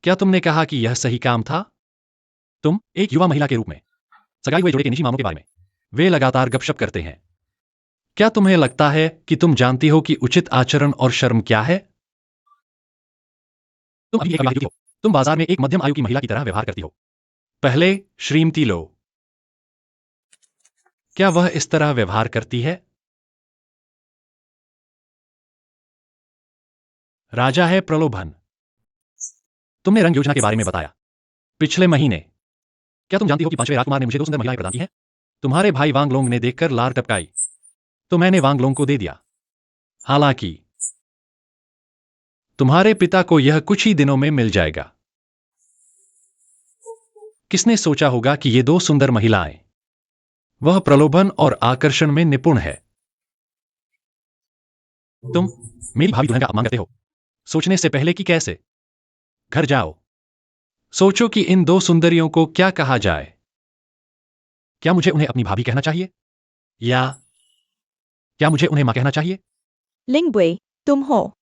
Speaker 4: क्या तुमने कहा कि यह सही काम था? तुम एक युवा महिला के रूप में सगाई हुए जोड़े के निजी मामलों के बारे में वे लगातार गपशप करते हैं। क्या तुम्हें लगता है कि तुम जानती हो कि उचित आचरण और शर्म क्या है? तुम अभी एक विवाहित युवती हो। तुम बाजार में एक मध्यम आयु की महिला की तरह व्यवहार करती हो। पहले श्रीमती लो। क्या वह इस तरह व्यवहार करती है? राजा है प्रलोभन। तुमने रंग योजना के बारे में बताया पिछले महीने। क्या तुम जानती हो कि 5वें राजकुमार ने मुझे 2 सुंदर महिलाएं प्रदान की हैं? तुम्हारे भाई वांगलोंग ने देखकर लार टपकाई, तो मैंने वांगलोंग को दे दिया। हालांकि तुम्हारे पिता को यह कुछ ही दिनों में मिल जाएगा। किसने सोचा होगा कि ये 2 सुंदर महिलाएं। वह प्रलोभन और आकर्षण में निपुण है। तुम मेरी भाभी दुल्हन का अपमान करते हो, सोचने से पहले कि कैसे। घर जाओ, सोचो कि इन 2 सुंदरियों को क्या कहा जाए। क्या मुझे उन्हें अपनी भाभी कहना चाहिए, या क्या मुझे उन्हें मां कहना चाहिए?
Speaker 2: लिंग बुए, तुम हो।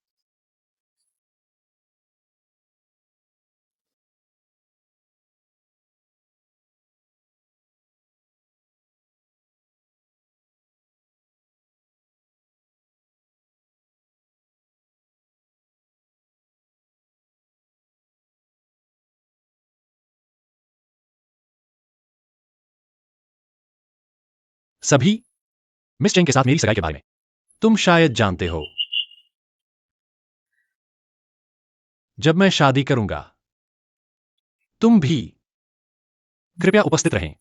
Speaker 4: सभी मिस चेंग के साथ मेरी सगाई के बारे में तुम शायद जानते हो। जब मैं शादी करूंगा, तुम भी कृपया उपस्थित रहें।